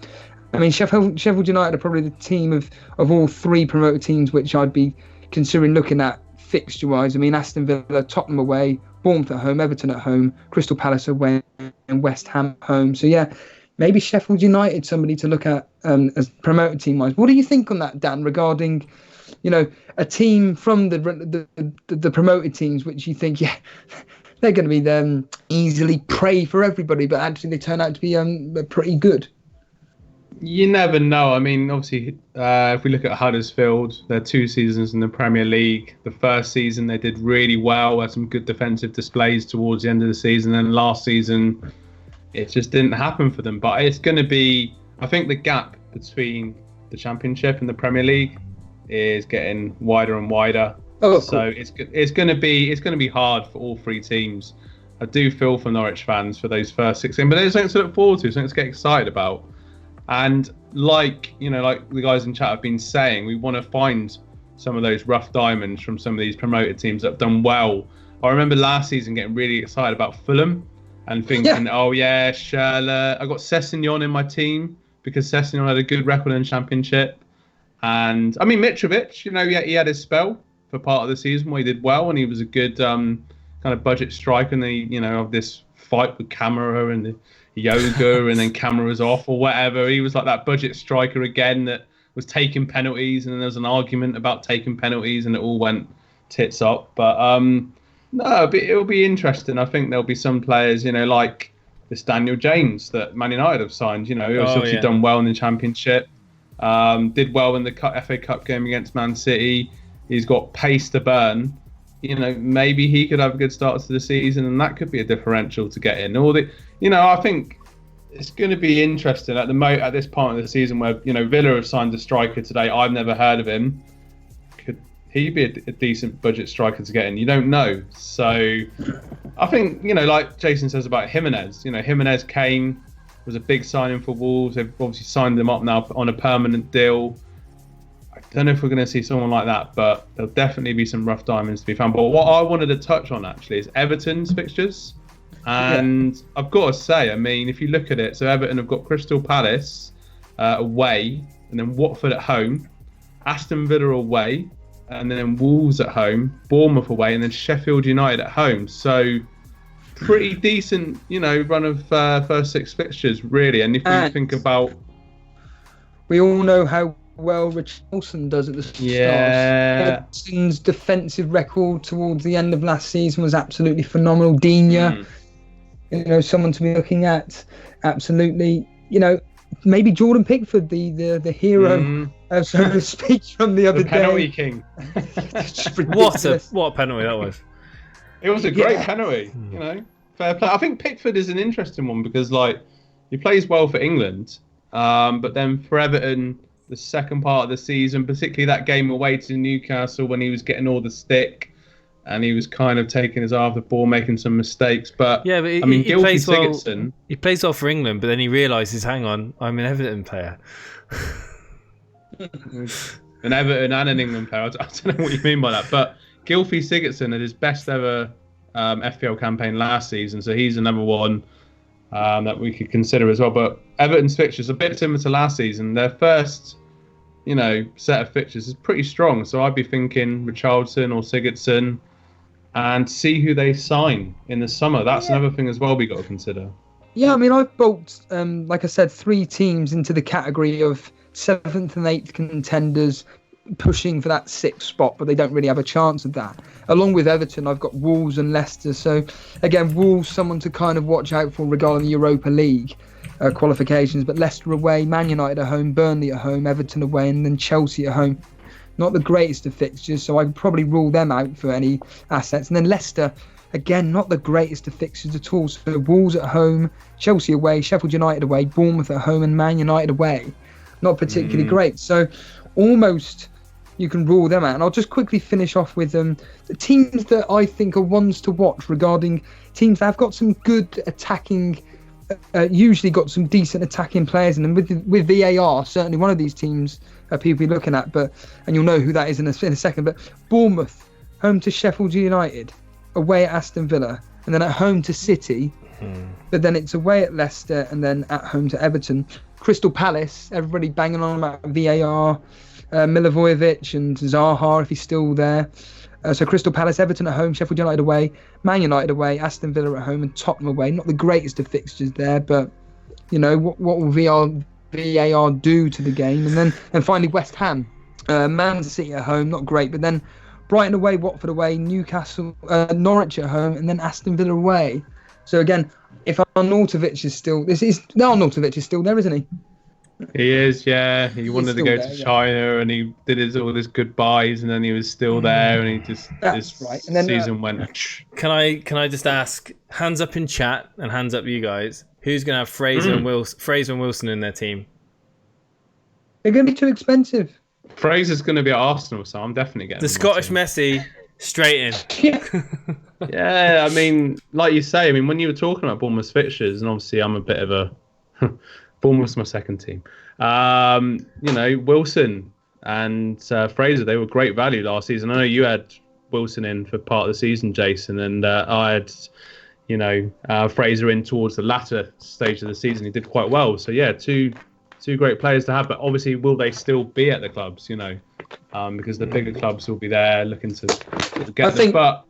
I mean, Sheffield United are probably the team of all three promoted teams which I'd be considering looking at fixture-wise. I mean, Aston Villa, Tottenham away, Bournemouth at home, Everton at home, Crystal Palace away, and West Ham at home. So, yeah, maybe Sheffield United, somebody to look at as promoted team-wise. What do you think on that, Dan, regarding, a team from the promoted teams which you think, yeah, they're going to be easily prey for everybody, but actually they turn out to be pretty good? You never know. I mean, obviously, if we look at Huddersfield, their 2 seasons in the Premier League. The first season they did really well, had some good defensive displays towards the end of the season. And last season, it just didn't happen for them. But it's going to be, I think, the gap between the Championship and the Premier League is getting wider and wider. Oh, so cool. It's going to be hard for all 3 teams. I do feel for Norwich fans for those first 6 games, but there's something to look forward to, something to get excited about. And like the guys in chat have been saying, we want to find some of those rough diamonds from some of these promoted teams that have done well. I remember last season getting really excited about Fulham and thinking, oh yeah, Schürrle. I got Sessegnon in my team because Sessegnon had a good record in the Championship. And I mean, Mitrovic, he had his spell for part of the season where he did well and he was a good kind of budget striker. And of this fight with Camara and the yoga and then cameras off or whatever. He was like that budget striker again that was taking penalties, and then there was an argument about taking penalties and it all went tits up. But no, it'll be interesting. I think there'll be some players, like this Daniel James that Man United have signed, who's obviously done well in the Championship, did well in the FA Cup game against Man City. He's got pace to burn. Maybe he could have a good start to the season, and that could be a differential to get in. I think it's going to be interesting at this point of the season where Villa have signed a striker today. I've never heard of him. Could he be a decent budget striker to get in? You don't know. So I think like Jason says about Jimenez. Jimenez came, was a big signing for Wolves. They've obviously signed him up now on a permanent deal. I don't know if we're going to see someone like that, but there'll definitely be some rough diamonds to be found. But what I wanted to touch on actually is Everton's fixtures. And I've got to say, I mean, if you look at it, so Everton have got Crystal Palace away, and then Watford at home, Aston Villa away, and then Wolves at home, Bournemouth away, and then Sheffield United at home. So pretty decent, run of first 6 fixtures, really. And if we think about... We all know how well Richarlison does at the start. Yeah. Everton's defensive record towards the end of last season was absolutely phenomenal. Digne, someone to be looking at. Absolutely. Maybe Jordan Pickford, the hero, so to speak, from the other the penalty day. king. What a penalty that was. It was a great penalty, fair play. I think Pickford is an interesting one because he plays well for England, but then for Everton, the second part of the season, particularly that game away to Newcastle when he was getting all the stick and he was kind of taking his eye off the ball, making some mistakes. But yeah, but he plays Sigurdsson, well. He plays well for England, but then he realises, hang on, I'm an Everton player. An Everton and an England player. I don't know what you mean by that. But Gylfi Sigurdsson had his best ever FPL campaign last season, so he's another one that we could consider as well. But Everton's fixtures are a bit similar to last season. Their first set of fixtures is pretty strong. So I'd be thinking Richarlison or Sigurdsson and see who they sign in the summer. That's another thing as well we got to consider. Yeah, I mean, I've bulked, like I said, 3 teams into the category of 7th and 8th contenders pushing for that 6th spot, but they don't really have a chance of that. Along with Everton, I've got Wolves and Leicester. So, again, Wolves, someone to kind of watch out for regarding the Europa League qualifications, but Leicester away, Man United at home, Burnley at home, Everton away, and then Chelsea at home. Not the greatest of fixtures, so I'd probably rule them out for any assets. And then Leicester, again, not the greatest of fixtures at all. So Wolves at home, Chelsea away, Sheffield United away, Bournemouth at home, and Man United away. Not particularly great. So almost you can rule them out. And I'll just quickly finish off with the teams that I think are ones to watch regarding teams that have got some good attacking, usually got some decent attacking players. And with VAR, certainly one of these teams people be looking at, and you'll know who that is in a second. But Bournemouth, home to Sheffield United, away at Aston Villa, and then at home to City. But then it's away at Leicester and then at home to Everton. Crystal Palace, everybody banging on about VAR, Milivojevic and Zaha if he's still there. So Crystal Palace, Everton at home, Sheffield United away, Man United away, Aston Villa at home, and Tottenham away. Not the greatest of fixtures there, but what will VAR do to the game? And finally West Ham, Man City at home, not great, but then Brighton away, Watford away, Newcastle, Norwich at home, and then Aston Villa away. So again, if Arnautovic is still, Arnautovic is still there, isn't he? He is, yeah. He wanted to go to China, and he did all his goodbyes, and then he was still there, and he just right. And then season went. Can I just ask, hands up in chat and hands up you guys, who's going to have Fraser and Wilson in their team? They're going to be too expensive. Fraser's going to be at Arsenal, so I'm definitely getting the Scottish Messi straight in. Yeah, I mean, like you say, when you were talking about Bournemouth's fixtures, and obviously I'm a bit of a Bournemouth's my second team. Wilson and Fraser, they were great value last season. I know you had Wilson in for part of the season, Jason, and I had, Fraser in towards the latter stage of the season. He did quite well. So yeah, two great players to have. But obviously, will they still be at the clubs? Because the bigger clubs will be there looking to get them. But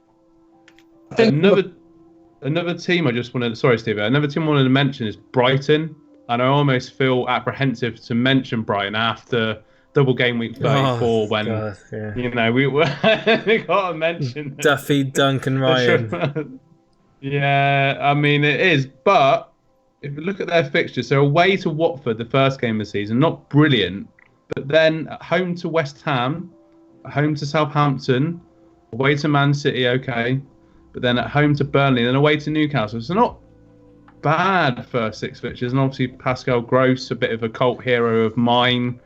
another team I just wanted. Sorry, Steve. Another team I wanted to mention is Brighton. And I almost feel apprehensive to mention Brighton after double game week 34 we got to mention Duffy, Duncan, Ryan. Yeah, it is. But if you look at their fixtures, so away to Watford the first game of the season, not brilliant, but then at home to West Ham, at home to Southampton, away to Man City, okay, but then at home to Burnley, then away to Newcastle. So not bad first 6 fixtures, and obviously Pascal Gross, a bit of a cult hero of mine,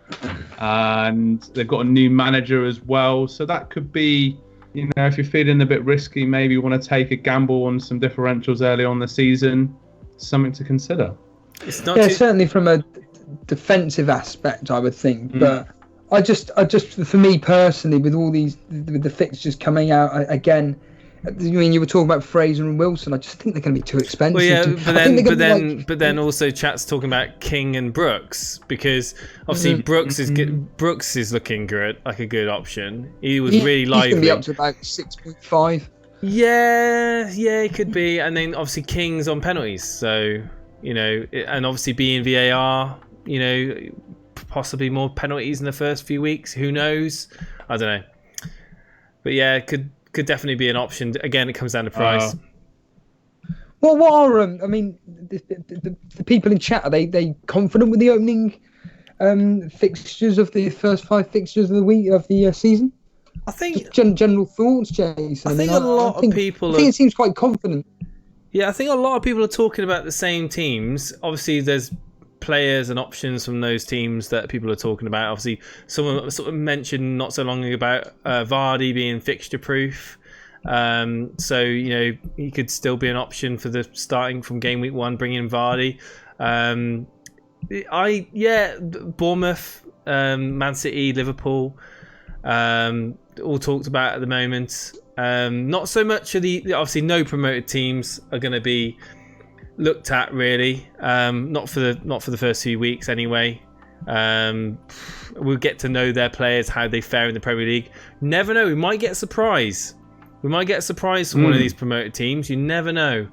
and they've got a new manager as well, so that could be, if you're feeling a bit risky, maybe you want to take a gamble on some differentials early on the season, something to consider. It's not certainly from a defensive aspect, I would think, but I just for me personally, with all these, with the fixtures coming out again, you were talking about Fraser and Wilson. I just think they're going to be too expensive. Well, yeah, but then also chat's talking about King and Brooks, because obviously Brooks is looking good, like a good option. He was really lively. He's going to be up to about 6.5. Yeah, it could be. And then obviously King's on penalties, so and obviously being VAR, possibly more penalties in the first few weeks. Who knows? I don't know. But yeah, it could definitely be an option. Again, it comes down to price. Well, what are the people in chat? Are they confident with the opening fixtures of the first 5 fixtures of the week of the season? I think general thoughts, Jason. I think a lot of people. I think it seems quite confident. Yeah, I think a lot of people are talking about the same teams. Obviously, there's players and options from those teams that people are talking about. Obviously, someone sort of mentioned not so long ago about Vardy being fixture proof. So he could still be an option for the starting from game week 1, bringing in Vardy. Bournemouth, Man City, Liverpool, all talked about at the moment. Not so much of the obviously no promoted teams are going to be looked at really, not for the first few weeks anyway. We'll get to know their players, how they fare in the Premier League. Never know, we might get a surprise. From one of these promoted teams. You never know.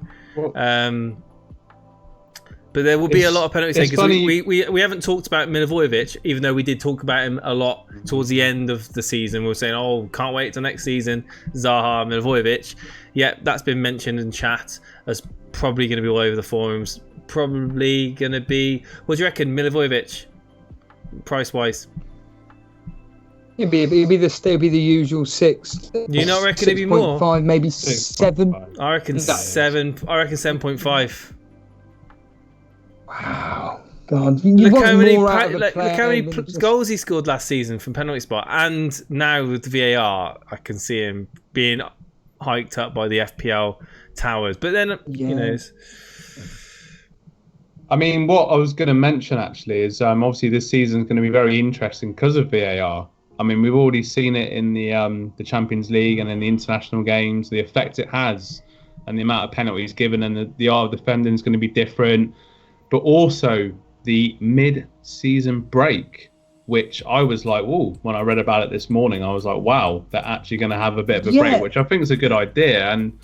But there will be a lot of penalty takers. We haven't talked about Milivojevic, even though we did talk about him a lot towards the end of the season. We were saying, can't wait till next season, Zaha, Milivojevic. Yeah, that's been mentioned in chat as probably going to be all over the forums. Probably going to be... What do you reckon, Milivojevic, price-wise? It'd be the usual 6. Do you not reckon it'd be more? 5, maybe 7. I reckon 7. I reckon 7.5. Wow, God! Look how many goals he scored last season from penalty spot, and now with the VAR, I can see him being hiked up by the FPL towers. But then, what I was going to mention actually is obviously this season is going to be very interesting because of VAR. We've already seen it in the Champions League and in the international games, the effect it has, and the amount of penalties given, and the art of defending is going to be different. But also, the mid-season break, which I was like, whoa, when I read about it this morning, I was like, wow, they're actually going to have a bit of a break, which I think is a good idea, and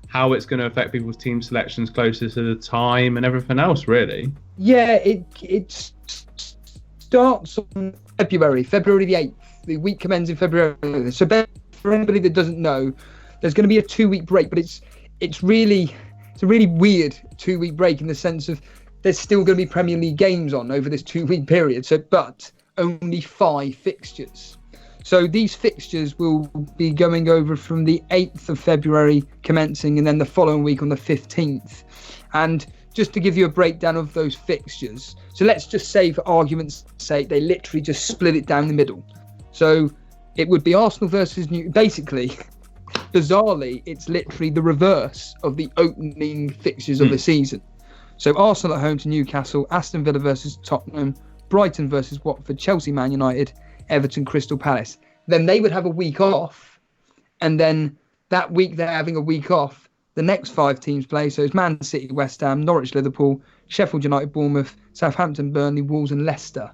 how it's going to affect people's team selections closer to the time and everything else, really. Yeah, it starts on February the 8th. The week commences in February. So for anybody that doesn't know, there's going to be a 2-week break, but it's a really weird 2-week break in the sense of there's still going to be Premier League games on over this 2-week period. So, but only 5 fixtures. So these fixtures will be going over from the 8th of February commencing, and then the following week on the 15th. And just to give you a breakdown of those fixtures, so let's just say, for argument's sake, they literally just split it down the middle. So it would be Arsenal versus basically, bizarrely, it's literally the reverse of the opening fixtures of the season. So Arsenal at home to Newcastle, Aston Villa versus Tottenham, Brighton versus Watford, Chelsea, Man United, Everton, Crystal Palace. Then they would have a week off, and then that week they're having a week off. The next 5 teams play, so it's Man City, West Ham, Norwich, Liverpool, Sheffield United, Bournemouth, Southampton, Burnley, Wolves and Leicester.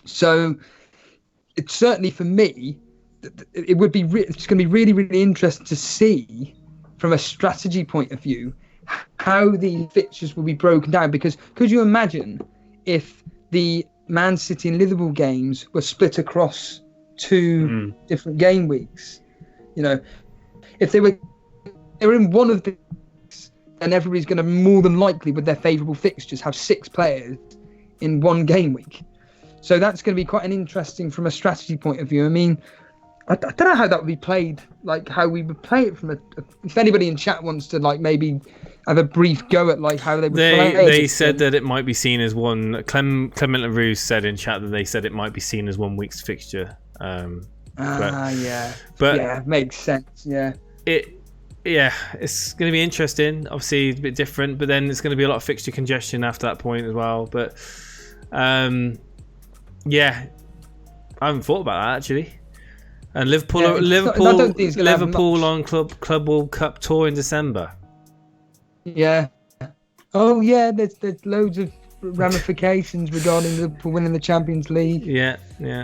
So it's certainly, for me, it would be it's going to be really, really interesting to see from a strategy point of view how the fixtures will be broken down, because could you imagine if the Man City and Liverpool games were split across 2 different game weeks? You know, if they were in one of these, then everybody's going to more than likely, with their favourable fixtures, have 6 players in one game week. So that's going to be quite an interesting from a strategy point of view. I mean, I don't know how that would be played, like how we would play it from if anybody in chat wants to like maybe have a brief go at like how they would play it. They said that it might be seen as one. Clement LaRue said in chat that they said it might be seen as 1 week's fixture. But makes sense. Yeah. It's going to be interesting. Obviously, a bit different, but then it's going to be a lot of fixture congestion after that point as well. But I haven't thought about that actually. And Liverpool on Club World Cup tour in December. Yeah. Oh yeah, there's loads of ramifications regarding Liverpool winning the Champions League. Yeah.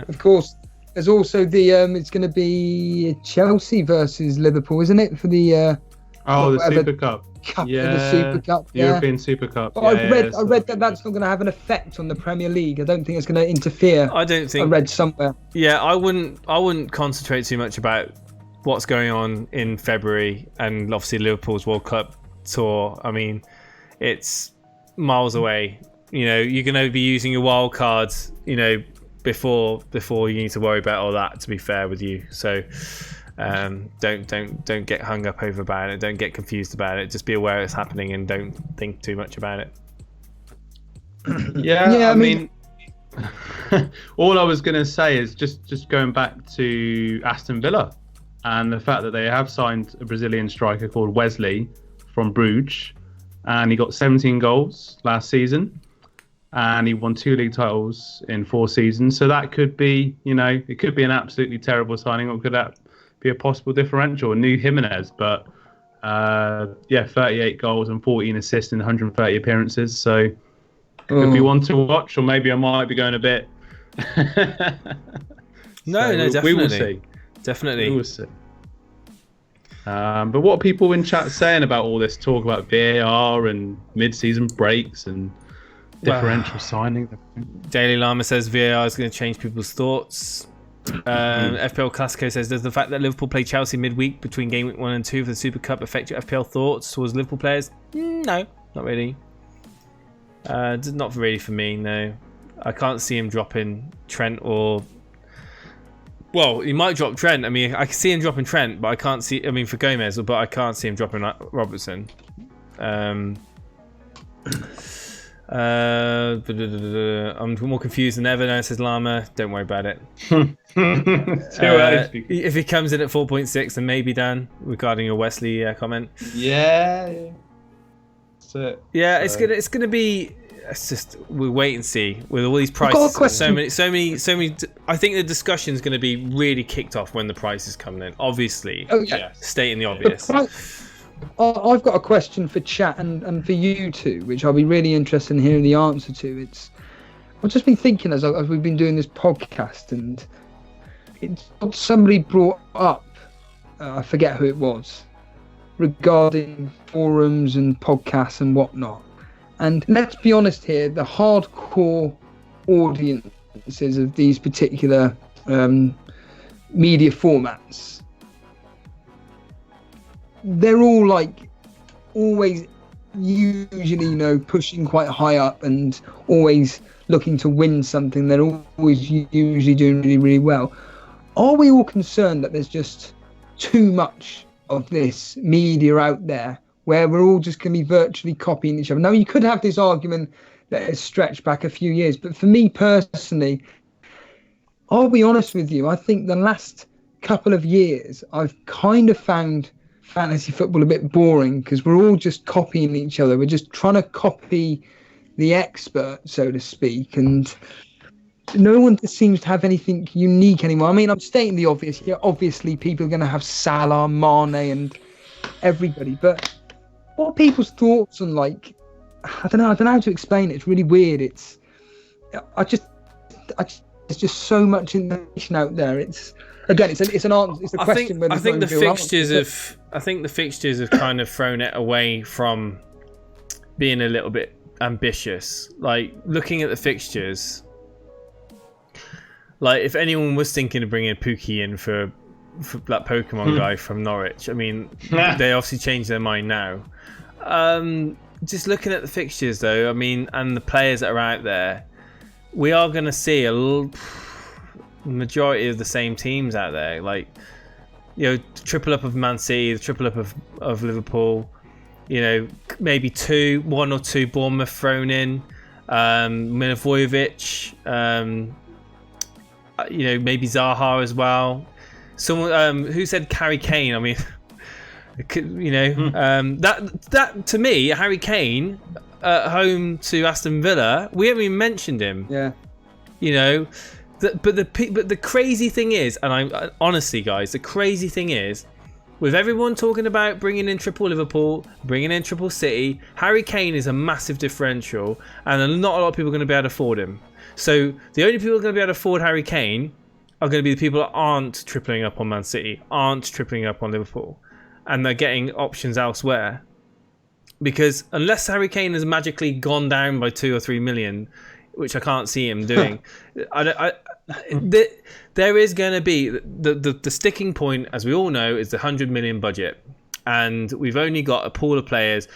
Of course, there's also the it's going to be Chelsea versus Liverpool, isn't it? For the the Super Cup. The Super Cup. European Super Cup. I read that that's not going to have an effect on the Premier League. I don't think it's going to interfere. I don't think. I read somewhere. Yeah, I wouldn't concentrate too much about what's going on in February and obviously Liverpool's World Cup tour. I mean, it's miles away. You know, you're going to be using your wild cards, you know, before you need to worry about all that, to be fair with you. So don't get hung up over about it. Don't get confused about it. Just be aware it's happening and don't think too much about it. Yeah, I mean all I was going to say is just going back to Aston Villa and the fact that they have signed a Brazilian striker called Wesley from Bruges, and he got 17 goals last season. And he won 2 league titles in 4 seasons. So that could be, you know, it could be an absolutely terrible signing, or could that be a possible differential? A new Jimenez, but 38 goals and 14 assists in 130 appearances. So it could be one to watch, or maybe I might be going a bit. No, definitely. We will see. Definitely. We will see. But what are people in chat saying about all this talk about VAR and mid-season breaks and differential signing? Daily Llama says VAR is going to change people's thoughts. FPL Classico says, does the fact that Liverpool play Chelsea midweek between game week 1 and 2 for the Super Cup affect your FPL thoughts towards Liverpool players? No, not really. Not really for me, no. I can't see him dropping Trent or... Well, he might drop Trent. I mean, I can see him dropping Trent, but I can't see... I mean, for Gomez, but I can't see him dropping Robertson. I'm more confused than ever now, says Llama. Don't worry about it. If he comes in at 4.6, then maybe, Dan, regarding your Wesley comment. Yeah. That's it. Yeah, it's gonna be. It's just we'll wait and see with all these prices. So many. I think the discussion is going to be really kicked off when the prices come in. Obviously, stating the obvious. I've got a question for chat and for you two, which I'll be really interested in hearing the answer to. It's I've just been thinking as we've been doing this podcast, and somebody brought up, I forget who it was, regarding forums and podcasts and whatnot. And let's be honest here, the hardcore audiences of these particular media formats, they're all like always usually pushing quite high up and always looking to win something. They're always usually doing really, really well. Are we all concerned that there's just too much of this media out there where we're all just going to be virtually copying each other? Now, you could have this argument that is stretched back a few years, but for me personally, I'll be honest with you, I think the last couple of years I've kind of found fantasy football a bit boring, because we're all just copying each other. We're just trying to copy the expert, so to speak, and no one seems to have anything unique anymore. I mean, I'm stating the obvious here. Obviously, people are going to have Salah, Mane, and everybody, but what are people's thoughts on, like, I don't know how to explain it. It's really weird. It's there's just so much information out there. It's an answer. It's a question. I think the fixtures have kind of thrown it away from being a little bit ambitious. Like, looking at the fixtures, like if anyone was thinking of bringing Pookie in for that Pokemon guy from Norwich, I mean, they obviously changed their mind now. Just looking at the fixtures, though, I mean, and the players that are out there, we are going to see a majority of the same teams out there. Like, the triple up of Man City, the triple up of Liverpool, maybe one or two Bournemouth thrown in, Milivojevic, maybe Zaha as well. Someone who said Harry Kane. I mean, that to me, Harry Kane at home to Aston Villa, we haven't even mentioned him. Yeah. But the crazy thing is, and honestly, guys, the crazy thing is, with everyone talking about bringing in triple Liverpool, bringing in triple City, Harry Kane is a massive differential, and not a lot of people are going to be able to afford him. So the only people who are going to be able to afford Harry Kane are going to be the people that aren't tripling up on Man City, aren't tripling up on Liverpool, and they're getting options elsewhere. Because unless Harry Kane has magically gone down by 2 or 3 million, which I can't see him doing, there is going to be the sticking point, as we all know, is the 100 million budget, and we've only got a pool of players.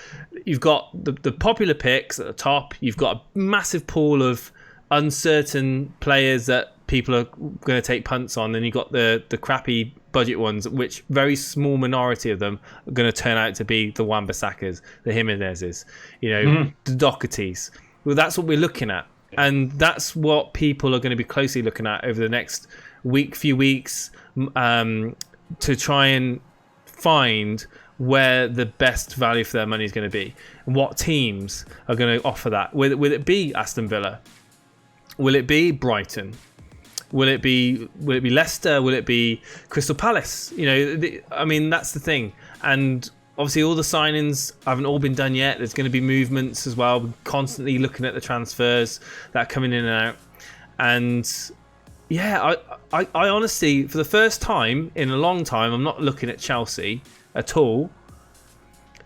You've got the popular picks at the top. You've got a massive pool of uncertain players that people are going to take punts on, and you've got the crappy budget ones, which very small minority of them are going to turn out to be the Wan-Bissakas, the Jimenezes, the Dohertys. Well, that's what we're looking at, and that's what people are going to be closely looking at over the next few weeks, to try and find where the best value for their money is going to be, and what teams are going to offer that. Will it be Aston Villa? Will it be Brighton? Will it be Leicester? Will it be Crystal Palace? I mean, that's the thing. And obviously, all the signings haven't all been done yet. There's going to be movements as well. We're constantly looking at the transfers that are coming in and out. And yeah, I honestly, for the first time in a long time, I'm not looking at Chelsea at all.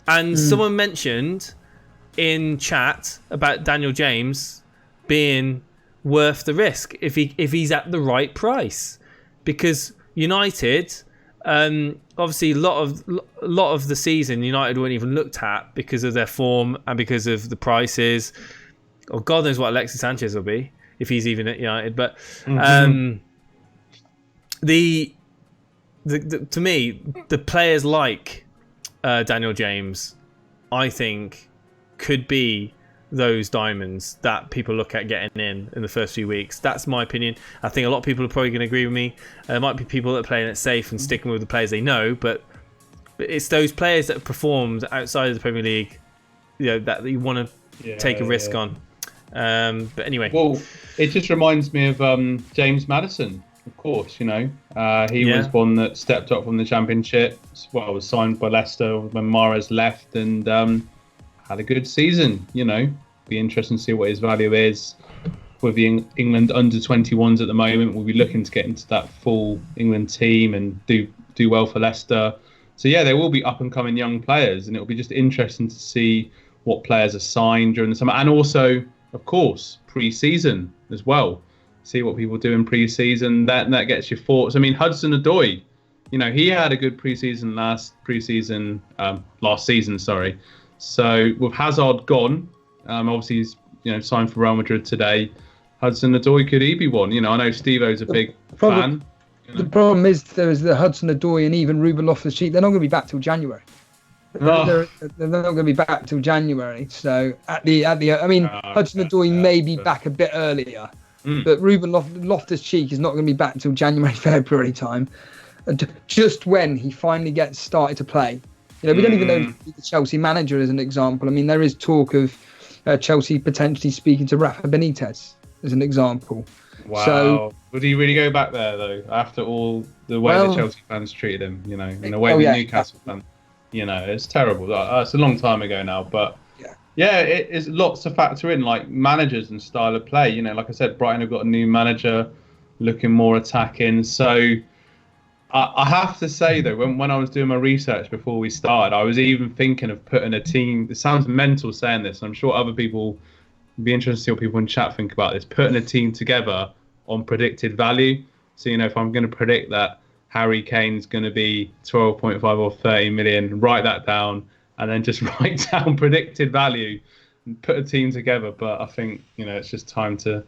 And someone mentioned in chat about Daniel James being worth the risk if he's at the right price, because United, obviously a lot of the season United weren't even looked at because of their form and because of the prices. Oh, God knows what Alexis Sanchez will be if he's even at United. But the to me, the players like Daniel James, I think, could be those diamonds that people look at getting in the first few weeks. That's my opinion. I think a lot of people are probably going to agree with me. There might be people that are playing it safe and sticking with the players they know, but it's those players that have performed outside of the Premier League, that you want to take a risk on. But anyway. Well, it just reminds me of James Maddison, of course. He was one that stepped up from the Championship. Well, was signed by Leicester when Mahrez left, and had a good season. Be interesting to see what his value is. with the England under-21s at the moment. We'll be looking to get into that full England team and do well for Leicester. So yeah, there will be up-and-coming young players, and it'll be just interesting to see what players are signed during the summer, and also, of course, pre-season as well. See what people do in pre-season. That gets your thoughts. I mean, Hudson-Odoi, he had a good pre-season last season. Sorry. So with Hazard gone, obviously he's signed for Real Madrid today. Hudson-Odoi, could he be one? I know Steve-O's a big fan. The problem is there's the Hudson-Odoi and even Ruben Loftus-Cheek. They're not going to be back till January. They're not going to be back till January. So Hudson-Odoi may be back a bit earlier, but Ruben Loftus-Cheek is not going to be back till January, February time. And just when he finally gets started to play. We don't even know the Chelsea manager as an example. I mean, there is talk of Chelsea potentially speaking to Rafa Benitez as an example. Wow. So, would he really go back there, though, after all the way the Chelsea fans treated him, and the way the Newcastle fans, it's terrible. It's a long time ago now, but it is lots to factor in, like managers and style of play. Like I said, Brighton have got a new manager looking more attacking. So I have to say, though, when I was doing my research before we started, I was even thinking of putting a team. It sounds mental saying this, and I'm sure other people would be interested to see what people in chat think about this. Putting a team together on predicted value. So, if I'm going to predict that Harry Kane's going to be 12.5 or 30 million, write that down and then just write down predicted value and put a team together. But I think, it's just time to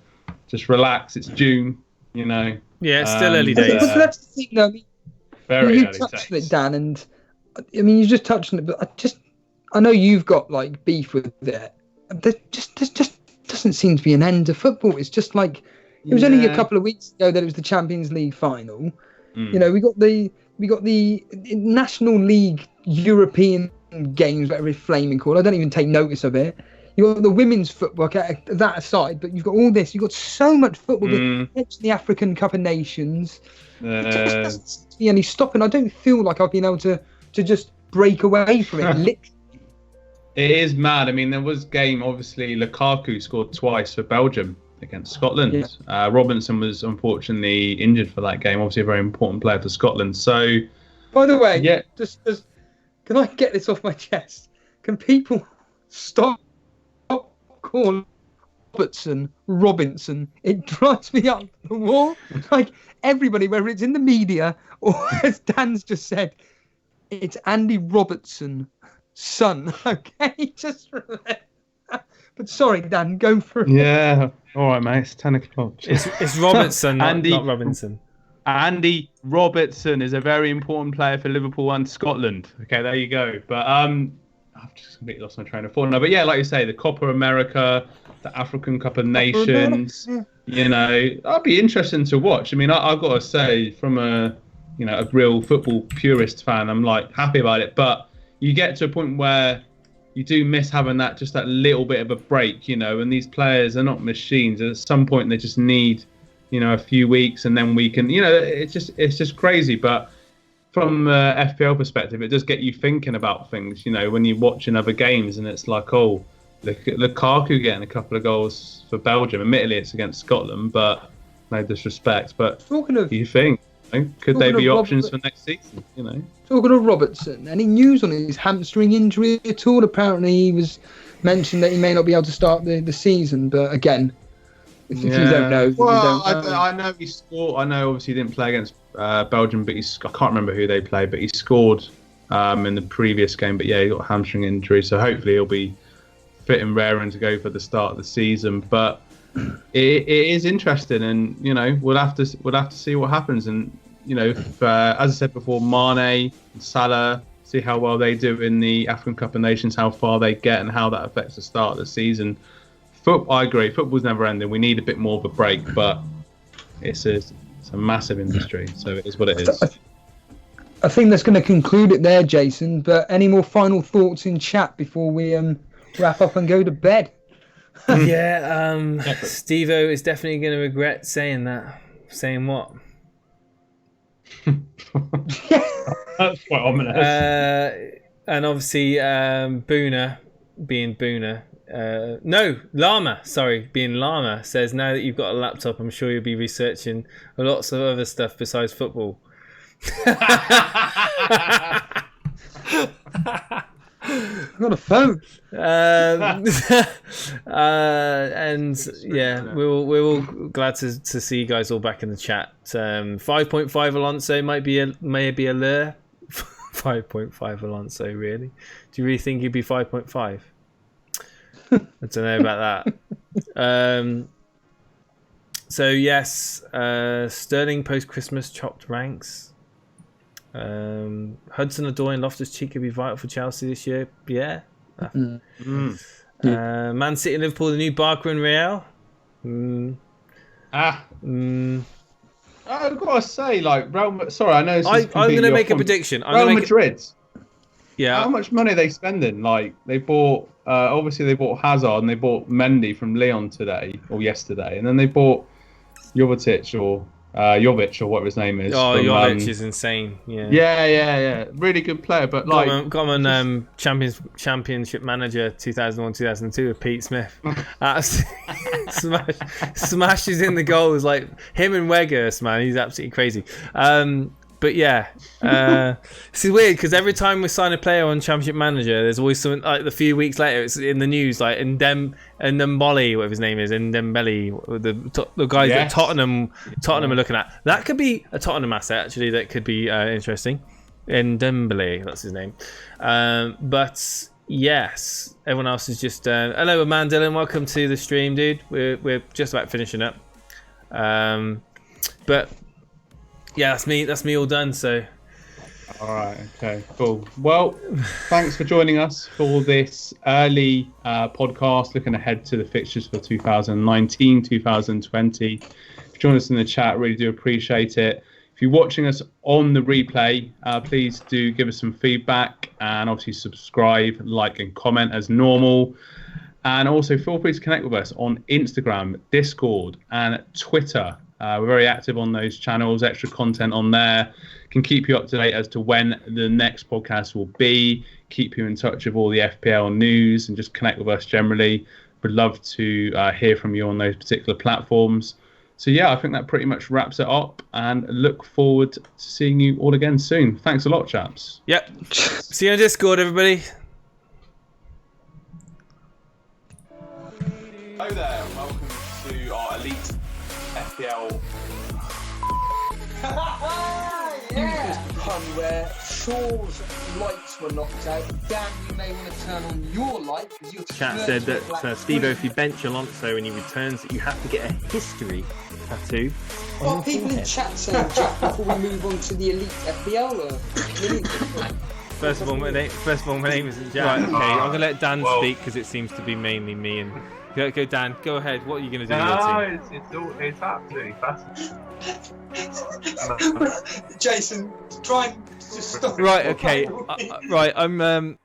just relax. It's June, Yeah, it's still early days. But that's the thing, though. Very you early touched on days. it, Dan, and you just touched on it, but I know you've got like beef with it. There just doesn't seem to be an end to football. It's just like it was only a couple of weeks ago that it was the Champions League final. We got the National League European games, whatever it's flaming called. I don't even take notice of it. You got the women's football, that aside, but you've got all this. You've got so much football. The African Cup of Nations. It just doesn't seem to be any stopping. I don't feel like I've been able to just break away from it. Literally. It is mad. I mean, there was game, obviously, Lukaku scored twice for Belgium against Scotland. Yeah. Robinson was unfortunately injured for that game. Obviously, a very important player for Scotland. So, by the way, just can I get this off my chest? Can people stop calling Robinson? It drives me up the wall. Like everybody, whether it's in the media or as Dan's just said, it's Andy Robertson. Son, okay, just but sorry, Dan, go for it. Yeah, all right, mate. It's 10 o'clock. It's Robertson, not Robinson. Andy Robertson is a very important player for Liverpool and Scotland. Okay, there you go. But I've just completely lost my train of thought now. But yeah, like you say, the Copa America, the African Cup of Nations. That'd be interesting to watch. I mean, I've got to say, from a real football purist fan, I'm like happy about it, but you get to a point where you do miss having that little bit of a break, and these players are not machines. At some point, they just need, a few weeks, and then we can, it's just crazy. But from FPL perspective, it does get you thinking about things, when you're watching other games, and it's like, oh, Lukaku getting a couple of goals for Belgium. Admittedly, it's against Scotland, but no disrespect. But talking of, you think? Could they be options for next season? Talking of Robertson, any news on his hamstring injury at all? Apparently, he was mentioned that he may not be able to start the season. But again, if you don't know, I know he scored. I know obviously he didn't play against Belgium, but I can't remember who they played. But he scored in the previous game. But yeah, he got a hamstring injury, so hopefully he'll be fit and raring to go for the start of the season. But it is interesting, and we'll have to see what happens. And if, as I said before, Mane and Salah, see how well they do in the African Cup of Nations, how far they get, and how that affects the start of the season. I agree, football's never ending. We need a bit more of a break, but it's a massive industry, so it is what it is. I think that's going to conclude it there, Jason. But any more final thoughts in chat before we wrap up and go to bed? Steve-O is definitely going to regret saying that. Saying what? That's quite ominous. And obviously, Boona being Boona, No, Llama. Sorry, being Llama says now that you've got a laptop, I'm sure you'll be researching lots of other stuff besides football. I've got a phone. And yeah, we're all glad to see you guys all back in the chat. 5.5 Alonso maybe a lure. 5.5 Alonso, really? Do you really think he'd be 5.5? I don't know about that. So yes, Sterling post Christmas chopped ranks. Hudson-Odoi and Loftus-Cheek could be vital for Chelsea this year. Yeah. Man City, Liverpool, the new Barca and Real. I've got to say, like, sorry, I know. I'm going to make a prediction. Real Madrid. Yeah. How much money are they spending? Like, they bought, obviously they bought Hazard and they bought Mendy from Lyon today or yesterday, and then they bought Jovetic or whatever his name is. Oh, Jovic is insane. Yeah. Yeah. Really good player, but like got him on Championship Manager 2001-2002 with Pete Smith. Smashes in the goals like him and Weghorst, man. He's absolutely crazy. But yeah, this is weird because every time we sign a player on Championship Manager, there's always something like a few weeks later it's in the news, like Ndembele, whatever his name is, Ndembele, the guys that Tottenham are looking at. That could be a Tottenham asset actually. That could be interesting. Ndembele, that's his name. But yes, everyone else is just hello, man, Dylan. Welcome to the stream, dude. We're just about finishing up. But yeah, that's me all done. So, all right, okay, cool. Well, thanks for joining us for this early podcast, looking ahead to the fixtures for 2019-2020. Join us in the chat. Really do appreciate it. If you're watching us on the replay, please do give us some feedback and obviously subscribe, like, and comment as normal. And also feel free to connect with us on Instagram, Discord, and Twitter. We're very active on those channels, extra content on there. Can keep you up to date as to when the next podcast will be, keep you in touch with all the FPL news and just connect with us generally. Would love to hear from you on those particular platforms. So yeah, I think that pretty much wraps it up and look forward to seeing you all again soon. Thanks a lot, chaps. Yep. See you on Discord, everybody. Hello there, welcome to our Elite FPL. Pun where Shaw's lights were knocked out. Dan, you may want to turn on your light because you're. Chat said that Steve-O, if you bench Alonso and he returns, you have to get a history tattoo. Well, people in chat saying, Jack, before we move on to the Elite FPL. First of all, my name isn't Jack. Right, okay, I'm gonna let Dan speak because it seems to be mainly me and. Go, Dan. Go ahead. What are you going to do? It's absolutely fascinating. Jason, try and just stop. Right. Okay. Right. I'm.